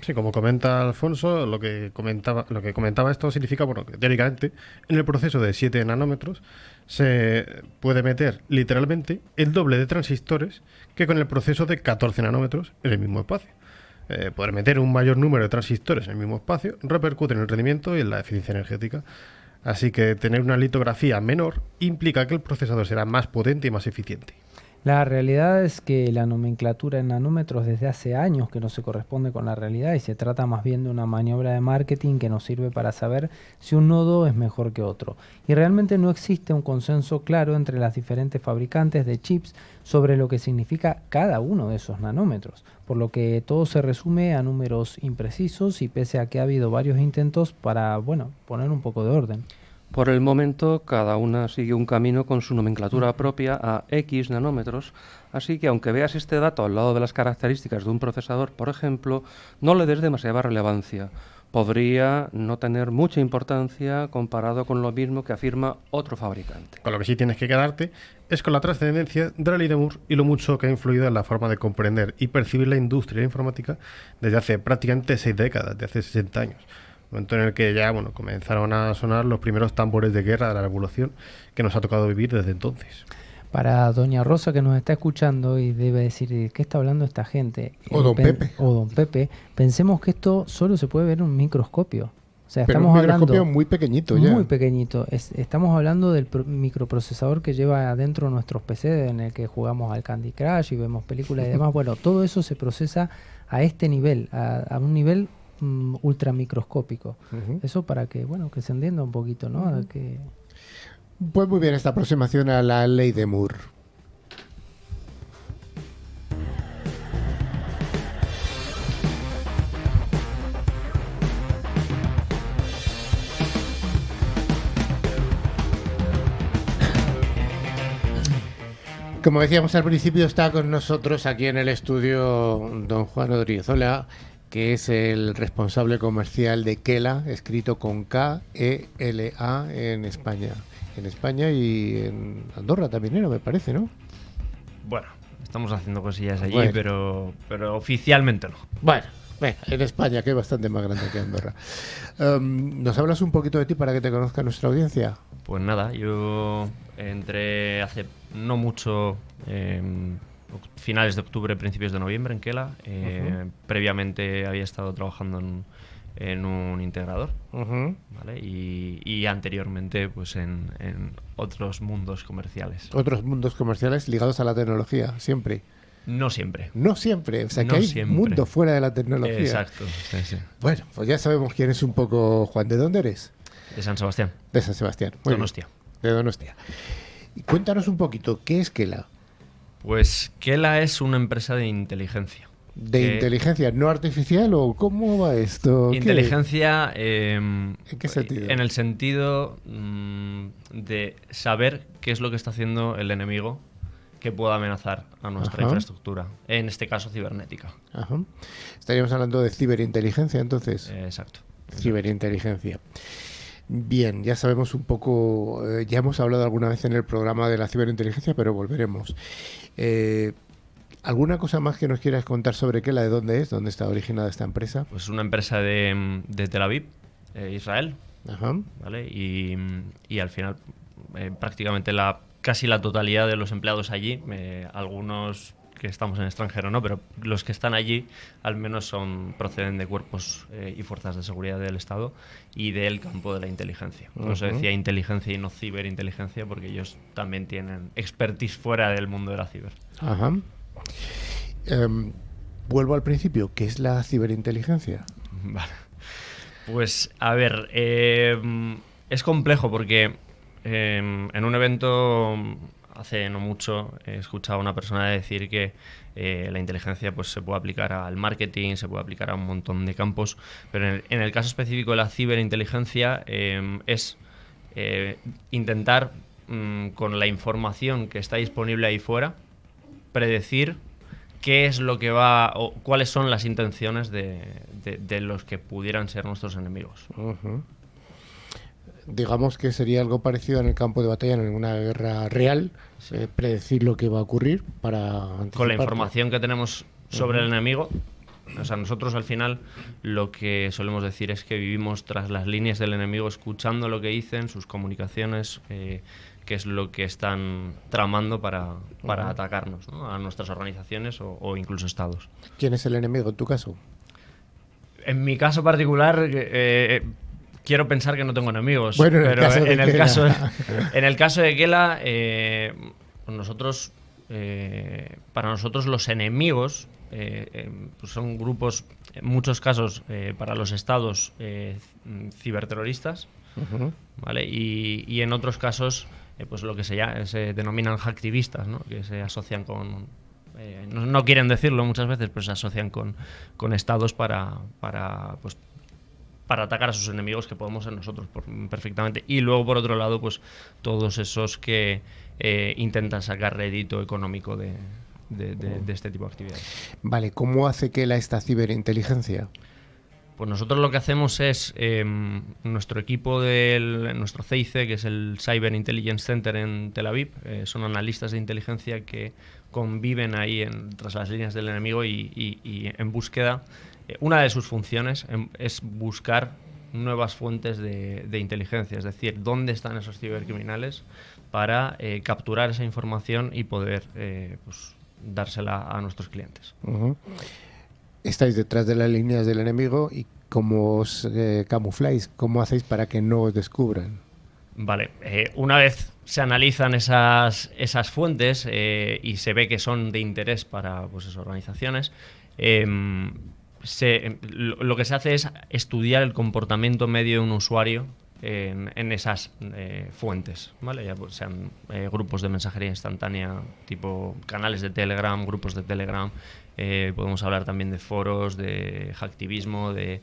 Sí, como comenta Alfonso, lo que comentaba esto significa, bueno, que teóricamente en el proceso de 7 nanómetros se puede meter literalmente el doble de transistores que con el proceso de 14 nanómetros en el mismo espacio. Poder meter un mayor número de transistores en el mismo espacio repercute en el rendimiento y en la eficiencia energética. Así que tener una litografía menor implica que el procesador será más potente y más eficiente. La realidad es que la nomenclatura en nanómetros desde hace años que no se corresponde con la realidad y se trata más bien de una maniobra de marketing que nos sirve para saber si un nodo es mejor que otro. Y realmente no existe un consenso claro entre las diferentes fabricantes de chips sobre lo que significa cada uno de esos nanómetros, por lo que todo se resume a números imprecisos y pese a que ha habido varios intentos para, poner un poco de orden. Por el momento, cada una sigue un camino con su nomenclatura propia a X nanómetros, así que aunque veas este dato al lado de las características de un procesador, por ejemplo, no le des demasiada relevancia. Podría no tener mucha importancia comparado con lo mismo que afirma otro fabricante. Con lo que sí tienes que quedarte es con la trascendencia de la ley de Moore y lo mucho que ha influido en la forma de comprender y percibir la industria informática desde hace prácticamente 6 décadas, de hace 60 años. Momento en el que ya comenzaron a sonar los primeros tambores de guerra de la revolución que nos ha tocado vivir desde entonces. Para doña Rosa que nos está escuchando y debe decir ¿de qué está hablando esta gente? O don Pepe. O don Pepe, pensemos que esto solo se puede ver en un microscopio. O sea, pero estamos un microscopio hablando muy pequeñito ya. Muy pequeñito. Estamos hablando del microprocesador que lleva adentro nuestros PC, en el que jugamos al Candy Crush y vemos películas y demás. Bueno, todo eso se procesa a este nivel, a un nivel ultramicroscópico. Eso para que que se entienda un poquito, ¿no? Pues muy bien, esta aproximación a la ley de Moore. Como decíamos al principio, está con nosotros aquí en el estudio don Juan Rodríguez-Ola, que es el responsable comercial de Kela, escrito con K-E-L-A en España. En España y en Andorra también era, me parece, ¿no? Bueno, estamos haciendo cosillas allí, pero oficialmente no. Bueno, Bueno, en España, que es bastante más grande que Andorra. ¿Nos hablas un poquito de ti para que te conozca nuestra audiencia? Pues nada, yo entré hace no mucho, finales de octubre, principios de noviembre en Kela. Previamente había estado trabajando en un integrador, ¿vale? Y anteriormente pues en otros mundos comerciales. Otros mundos comerciales ligados a la tecnología, siempre. No siempre. No siempre, o sea que No hay siempre. mundo fuera de la tecnología. Exacto, sí, sí. Bueno, pues ya sabemos quién es un poco Juan. ¿De dónde eres? De San Sebastián. De San Sebastián. Muy bien. Donostia. De Donostia. Y cuéntanos un poquito, ¿qué es Kela? Pues Kela es una empresa de inteligencia. ¿De inteligencia no artificial o cómo va esto? Inteligencia ¿En qué sentido? En el sentido de saber qué es lo que está haciendo el enemigo que pueda amenazar a nuestra infraestructura, en este caso cibernética. Ajá. Estaríamos hablando de ciberinteligencia, entonces. Exacto. Ciberinteligencia. Bien, ya sabemos un poco, ya hemos hablado alguna vez en el programa de la ciberinteligencia, pero volveremos. ¿Alguna cosa más que nos quieras contar sobre Kela? ¿De dónde es? ¿Dónde está originada esta empresa? Pues una empresa de Tel Aviv, Israel, Ajá. ¿vale? Y al final prácticamente casi la totalidad de los empleados allí, algunos que estamos en el extranjero no, pero los que están allí al menos proceden de cuerpos y fuerzas de seguridad del Estado y del campo de la inteligencia. Por eso decía inteligencia y no ciberinteligencia, porque ellos también tienen expertise fuera del mundo de la ciber. Ajá. Vuelvo al principio, ¿qué es la ciberinteligencia? Vale. Pues a ver, es complejo porque en un evento hace no mucho he escuchado a una persona decir que la inteligencia pues se puede aplicar al marketing, se puede aplicar a un montón de campos, pero en el caso específico de la ciberinteligencia es intentar con la información que está disponible ahí fuera predecir qué es lo que va o cuáles son las intenciones de los que pudieran ser nuestros enemigos. Digamos que sería algo parecido en el campo de batalla, en una guerra real, predecir lo que va a ocurrir para anticipar. Con la información que tenemos sobre el enemigo, o sea, nosotros al final lo que solemos decir es que vivimos tras las líneas del enemigo, escuchando lo que dicen, sus comunicaciones, qué es lo que están tramando para atacarnos, ¿no? A nuestras organizaciones o incluso estados. ¿Quién es el enemigo en tu caso? En mi caso particular, quiero pensar que no tengo enemigos, bueno, pero en el caso de Kela, nosotros, para nosotros los enemigos pues son grupos, en muchos casos para los estados ciberterroristas, ¿vale? Y en otros casos pues lo que se denominan hacktivistas, ¿no? Que se asocian con no quieren decirlo muchas veces, pero se asocian con estados para atacar a sus enemigos, que podemos ser nosotros perfectamente. Y luego, por otro lado, pues todos esos que intentan sacar rédito económico de este tipo de actividades. Vale, ¿cómo hace Kela esta ciberinteligencia? Pues nosotros lo que hacemos es, nuestro equipo nuestro CIC, que es el Cyber Intelligence Center en Tel Aviv, son analistas de inteligencia que conviven ahí tras las líneas del enemigo y en búsqueda. Una de sus funciones es buscar nuevas fuentes de inteligencia, es decir, dónde están esos cibercriminales para capturar esa información y poder pues, dársela a nuestros clientes. Estáis detrás de las líneas del enemigo y ¿cómo os camufláis? ¿Cómo hacéis para que no os descubran? Vale, una vez se analizan esas fuentes y se ve que son de interés para pues, esas organizaciones, lo que se hace es estudiar el comportamiento medio de un usuario en esas fuentes, ¿vale? Ya pues, sean grupos de mensajería instantánea, tipo canales de Telegram, grupos de Telegram, podemos hablar también de foros, de hacktivismo, de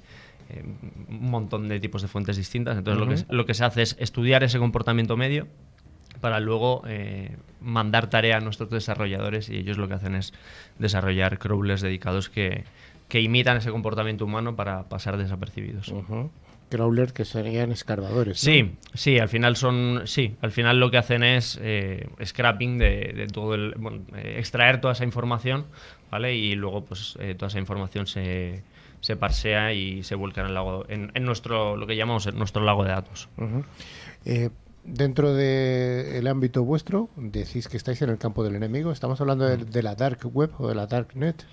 un montón de tipos de fuentes distintas. Entonces lo que se hace es estudiar ese comportamiento medio para luego mandar tarea a nuestros desarrolladores, y ellos lo que hacen es desarrollar crawlers dedicados que imitan ese comportamiento humano para pasar desapercibidos. Crawlers que serían escarbadores, ¿no? Sí, al final lo que hacen es scrapping de todo extraer toda esa información ¿vale? Y luego pues toda esa información se parsea y se vuelca en nuestro, lo que llamamos nuestro lago de datos. Dentro del ámbito vuestro, decís que estáis en el campo del enemigo. ¿Estamos hablando de la dark web o de la darknet?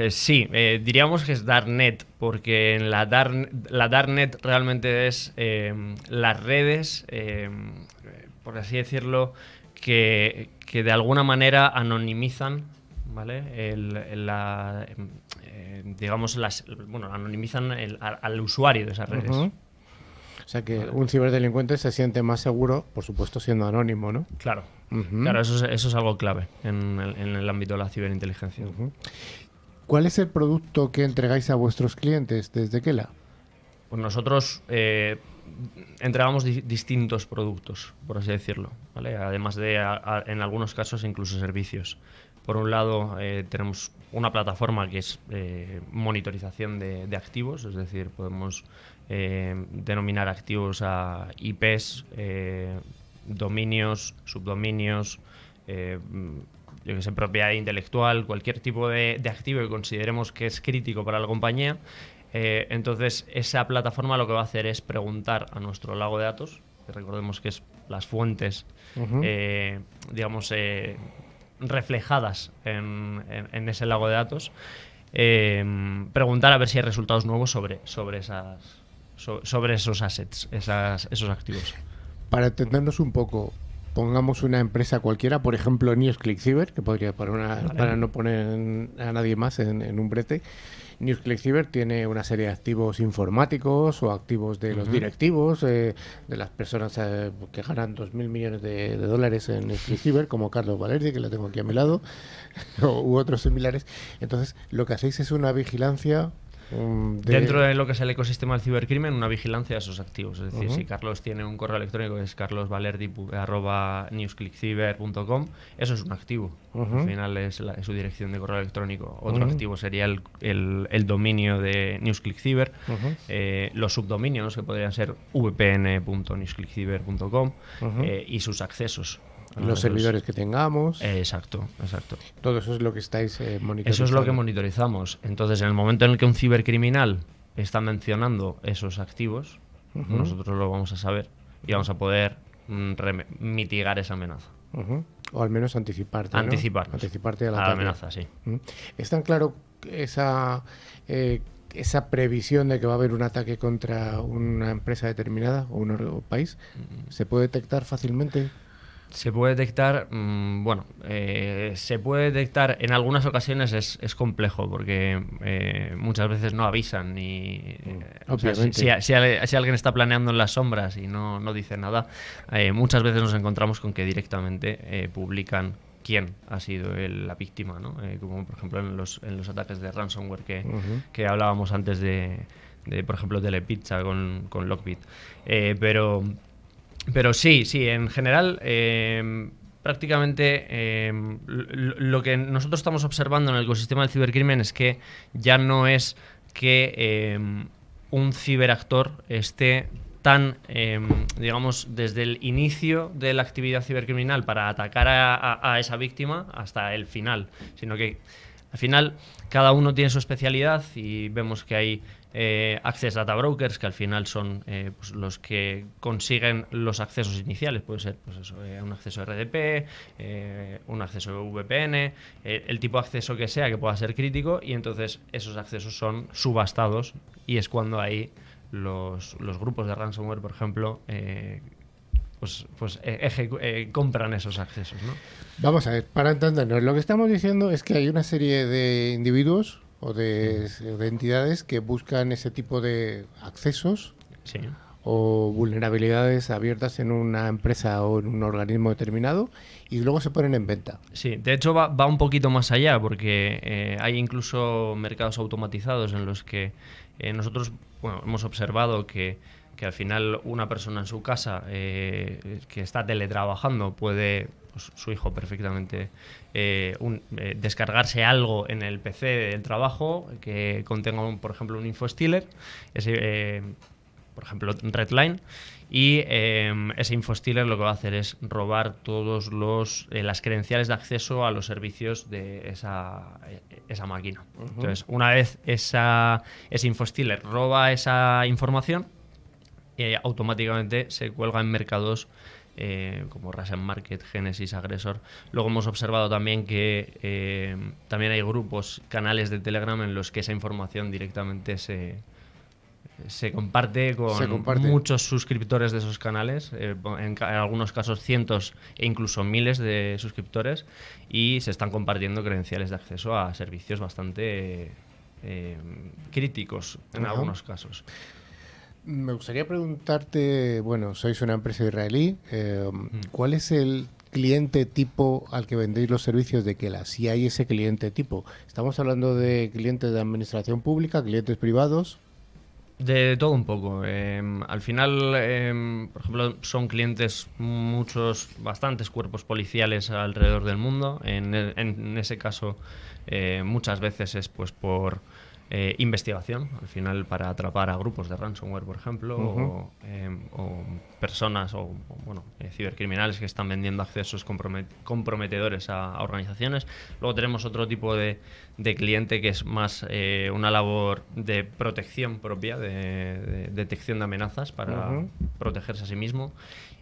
Sí, diríamos que es darknet, porque en la darknet realmente es las redes, por así decirlo, que de alguna manera anonimizan, ¿vale? Anonimizan al usuario de esas redes. O sea que un ciberdelincuente se siente más seguro, por supuesto, siendo anónimo, ¿no? Claro, claro, eso es algo clave en el ámbito de la ciberinteligencia. ¿Cuál es el producto que entregáis a vuestros clientes desde Kela? Pues nosotros entregamos distintos productos, por así decirlo, ¿vale? Además de, en algunos casos, incluso servicios. Por un lado, tenemos una plataforma que es monitorización de activos, es decir, podemos denominar activos a IPs, dominios, subdominios, yo que sé, propiedad intelectual, cualquier tipo de activo que consideremos que es crítico para la compañía. Entonces, esa plataforma lo que va a hacer es preguntar a nuestro lago de datos, que recordemos que es las fuentes, digamos, reflejadas en ese lago de datos, preguntar a ver si hay resultados nuevos sobre esos assets, esos activos. Para entendernos un poco, pongamos una empresa cualquiera, por ejemplo NewsClickCyber, que podría para no poner a nadie más en un brete. NewsClickCyber tiene una serie de activos informáticos o activos de los directivos, de las personas que ganan 2.000 millones de dólares en NewsClickCyber, como Carlos Valerdi, que lo tengo aquí a mi lado, u otros similares. Entonces, lo que hacéis es una vigilancia dentro de lo que es el ecosistema del cibercrimen, una vigilancia de esos activos. Es decir, si Carlos tiene un correo electrónico que es carlosvalerdi@newsclickcyber.com, eso es un activo. Al final es su dirección de correo electrónico. Otro activo sería el dominio de NewsClickCyber, los subdominios, que podrían ser vpn.newsclickcyber.com, y sus accesos. Los servidores que tengamos. Exacto. Todo eso es lo que estáis monitorizando. Eso es lo que monitorizamos. Entonces, en el momento en el que un cibercriminal está mencionando esos activos, nosotros lo vamos a saber y vamos a poder mitigar esa amenaza. O al menos anticiparte. Anticiparte a la amenaza, sí. ¿Es tan claro esa previsión de que va a haber un ataque contra una empresa determinada o un país? ¿Se puede detectar fácilmente? Se puede detectar, se puede detectar, en algunas ocasiones es complejo porque muchas veces no avisan y si alguien está planeando en las sombras y no dice nada, muchas veces nos encontramos con que directamente publican quién ha sido la víctima, ¿no? Como por ejemplo en los ataques de ransomware que hablábamos antes de por ejemplo Telepizza con Lockbit, pero sí, en general, prácticamente lo que nosotros estamos observando en el ecosistema del cibercrimen es que ya no es que un ciberactor esté tan, digamos, desde el inicio de la actividad cibercriminal para atacar a esa víctima hasta el final, sino que al final cada uno tiene su especialidad y vemos que hay access data brokers que al final son pues los que consiguen los accesos iniciales. Puede ser pues eso, un acceso RDP, un acceso VPN, el tipo de acceso que sea que pueda ser crítico, y entonces esos accesos son subastados y es cuando ahí los grupos de ransomware, por ejemplo, compran esos accesos, ¿no? Vamos a ver, para entendernos, lo que estamos diciendo es que hay una serie de individuos o de entidades que buscan ese tipo de accesos o vulnerabilidades abiertas en una empresa o en un organismo determinado y luego se ponen en venta. Sí, de hecho va un poquito más allá porque hay incluso mercados automatizados en los que nosotros hemos observado que al final una persona en su casa que está teletrabajando puede, pues, su hijo perfectamente, descargarse algo en el PC del trabajo que contenga, por ejemplo, un infostealer. por ejemplo, Redline. Y ese infostealer lo que va a hacer es robar todos las credenciales de acceso a los servicios de esa máquina. Entonces, una vez ese infostealer roba esa información, automáticamente se cuelga en mercados como Russian Market, Genesis, Aggressor. Luego hemos observado también que también hay grupos, canales de Telegram en los que esa información directamente se comparte con muchos suscriptores de esos canales, en algunos casos cientos e incluso miles de suscriptores, y se están compartiendo credenciales de acceso a servicios bastante críticos en algunos casos. Me gustaría preguntarte, bueno, sois una empresa israelí, ¿cuál es el cliente tipo al que vendéis los servicios de Kela? Si hay ese cliente tipo. ¿Estamos hablando de clientes de administración pública, clientes privados? De todo un poco. Al final, por ejemplo, son clientes bastantes cuerpos policiales alrededor del mundo. En ese caso, muchas veces es pues por investigación, al final para atrapar a grupos de ransomware, por ejemplo, o personas o cibercriminales que están vendiendo accesos comprometedores a organizaciones. Luego tenemos otro tipo de cliente que es más una labor de protección propia, de detección de amenazas para protegerse a sí mismo.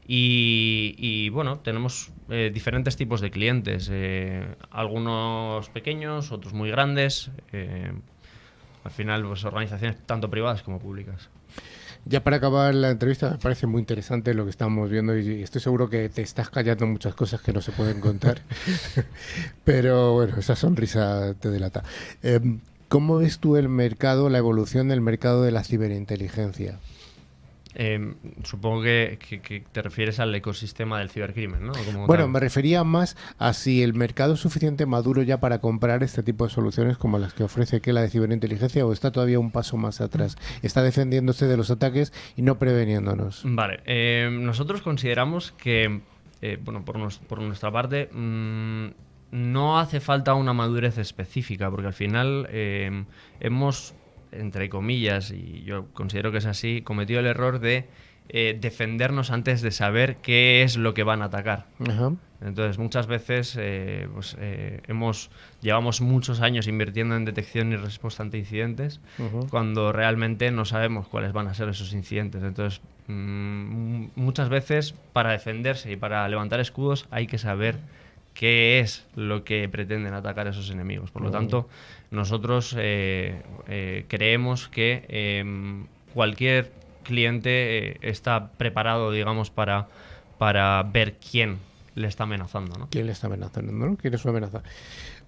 Y bueno, tenemos diferentes tipos de clientes, algunos pequeños, otros muy grandes. Al final, pues organizaciones tanto privadas como públicas. Ya para acabar la entrevista, me parece muy interesante lo que estamos viendo y estoy seguro que te estás callando muchas cosas que no se pueden contar. Pero bueno, esa sonrisa te delata. ¿Cómo ves tú el mercado, la evolución del mercado de la ciberinteligencia? Supongo que te refieres al ecosistema del cibercrimen, ¿no? Bueno, me refería más a si el mercado es suficiente maduro ya para comprar este tipo de soluciones como las que ofrece Kela de ciberinteligencia, o está todavía un paso más atrás. Está defendiéndose de los ataques y no preveniéndonos. Vale. Nosotros consideramos que, por nuestra parte, no hace falta una madurez específica, porque al final hemos, entre comillas, y yo considero que es así, cometido el error de defendernos antes de saber qué es lo que van a atacar. Entonces, muchas veces llevamos muchos años invirtiendo en detección y respuesta ante incidentes, cuando realmente no sabemos cuáles van a ser esos incidentes. Entonces, muchas veces para defenderse y para levantar escudos hay que saber qué es lo que pretenden atacar esos enemigos. Por lo tanto, nosotros creemos que cualquier cliente está preparado, digamos, para ver quién le está amenazando, ¿no? ¿Quién le está amenazando, no? ¿Quién es una amenaza?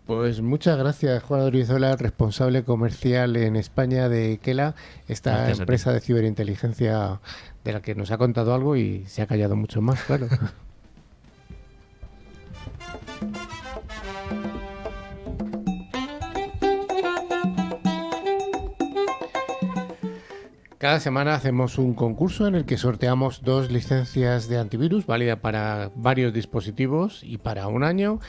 Pues muchas gracias, Juan Odrizola, responsable comercial en España de Kela, esta empresa de ciberinteligencia de la que nos ha contado algo y se ha callado mucho más, claro. Cada semana hacemos un concurso en el que sorteamos 2 licencias de antivirus, válida para varios dispositivos y para un año.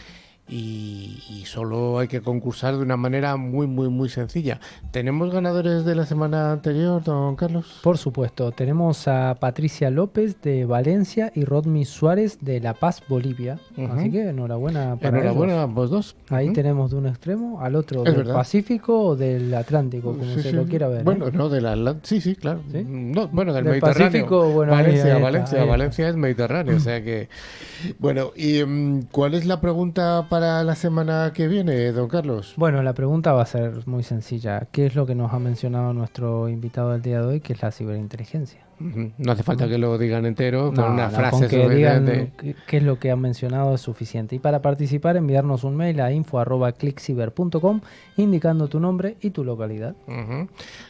Y solo hay que concursar de una manera muy, muy, muy sencilla. ¿Tenemos ganadores de la semana anterior, don Carlos? Por supuesto. Tenemos a Patricia López de Valencia y Rodmi Suárez de La Paz, Bolivia. Así que enhorabuena para enhorabuena ellos. A vos dos. Ahí tenemos de un extremo al otro, del Pacífico o del Atlántico, como se lo quiera ver. Bueno, no, del Atlántico. Sí, claro. ¿Sí? No, bueno, del Mediterráneo. Pacífico, bueno, Valencia es Mediterráneo. O sea que... Bueno, ¿y cuál es la pregunta para la semana que viene, don Carlos? Bueno, la pregunta va a ser muy sencilla. ¿Qué es lo que nos ha mencionado nuestro invitado del día de hoy, que es la ciberinteligencia? No hace falta que lo digan entero, con una frase con que digan qué es lo que han mencionado es suficiente. Y para participar, enviarnos un mail a info@clickciber.com indicando tu nombre y tu localidad.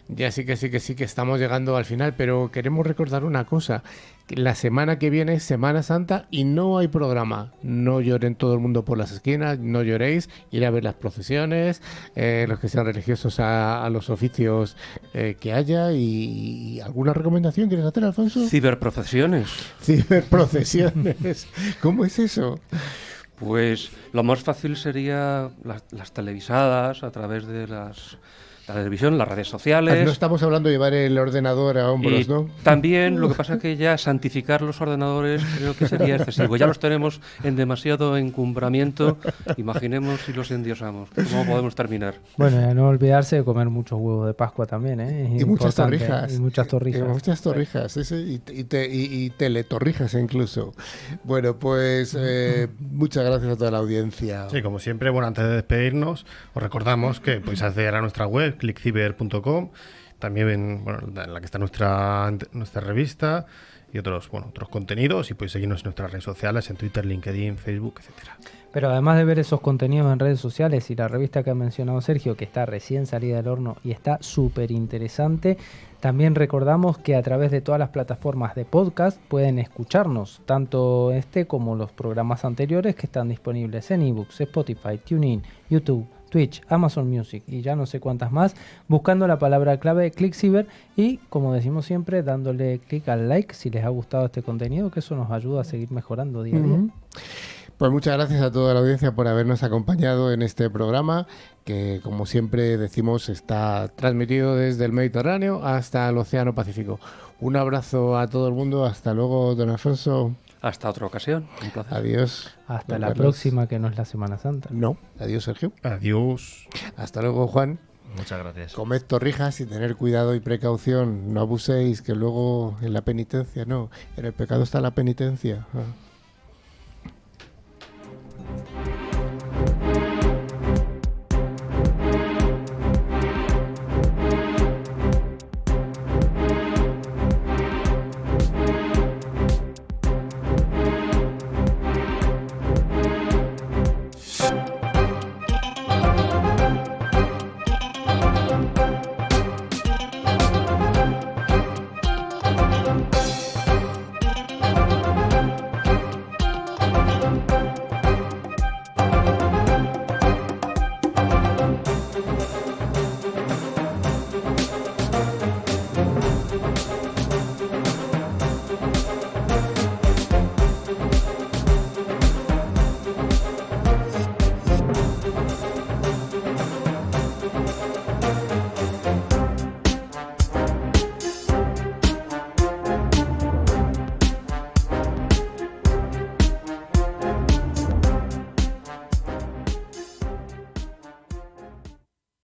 Ya sí que estamos llegando al final, pero queremos recordar una cosa. La semana que viene es Semana Santa y no hay programa. No lloren todo el mundo por las esquinas, no lloréis, ir a ver las procesiones, los que sean religiosos a los oficios que haya. Y ¿alguna recomendación quieres hacer, Alfonso? Ciberprocesiones. Ciberprocesiones. ¿Cómo es eso? Pues lo más fácil sería las televisadas a través de la televisión, las redes sociales. No estamos hablando de llevar el ordenador a hombros, Y ¿no? también, lo que pasa es que ya santificar los ordenadores creo que sería excesivo. Ya los tenemos en demasiado encumbramiento. Imaginemos si los endiosamos. ¿Cómo podemos terminar? Bueno, y a no olvidarse de comer muchos huevos de Pascua también, ¿eh? Es Y muchas importante, torrijas. Y muchas torrijas. Y muchas torrijas, sí, sí, y teletorrijas incluso. Bueno, pues muchas gracias a toda la audiencia. Sí, como siempre, bueno, antes de despedirnos, os recordamos que podéis acceder a nuestra web, clickciber.com, también en la que está nuestra revista y otros contenidos, y podéis seguirnos en nuestras redes sociales, en Twitter, LinkedIn, Facebook, etcétera. Pero además de ver esos contenidos en redes sociales y la revista que ha mencionado Sergio, que está recién salida del horno y está súper interesante, también recordamos que a través de todas las plataformas de podcast pueden escucharnos, tanto este como los programas anteriores que están disponibles en ebooks, Spotify, TuneIn, YouTube, Twitch, Amazon Music y ya no sé cuántas más, buscando la palabra clave ClickCiber y, como decimos siempre, dándole clic al like si les ha gustado este contenido, que eso nos ayuda a seguir mejorando día a día. Pues muchas gracias a toda la audiencia por habernos acompañado en este programa, que como siempre decimos está transmitido desde el Mediterráneo hasta el Océano Pacífico. Un abrazo a todo el mundo, hasta luego, don Alfonso. Hasta otra ocasión. Un placer. Adiós. Hasta Don la Carlos. próxima, que no es la Semana Santa. No, adiós, Sergio. Adiós. Hasta luego, Juan. Muchas gracias. Comed torrijas y tener cuidado y precaución. No abuséis, que luego en la penitencia, no. En el pecado está la penitencia. Ah.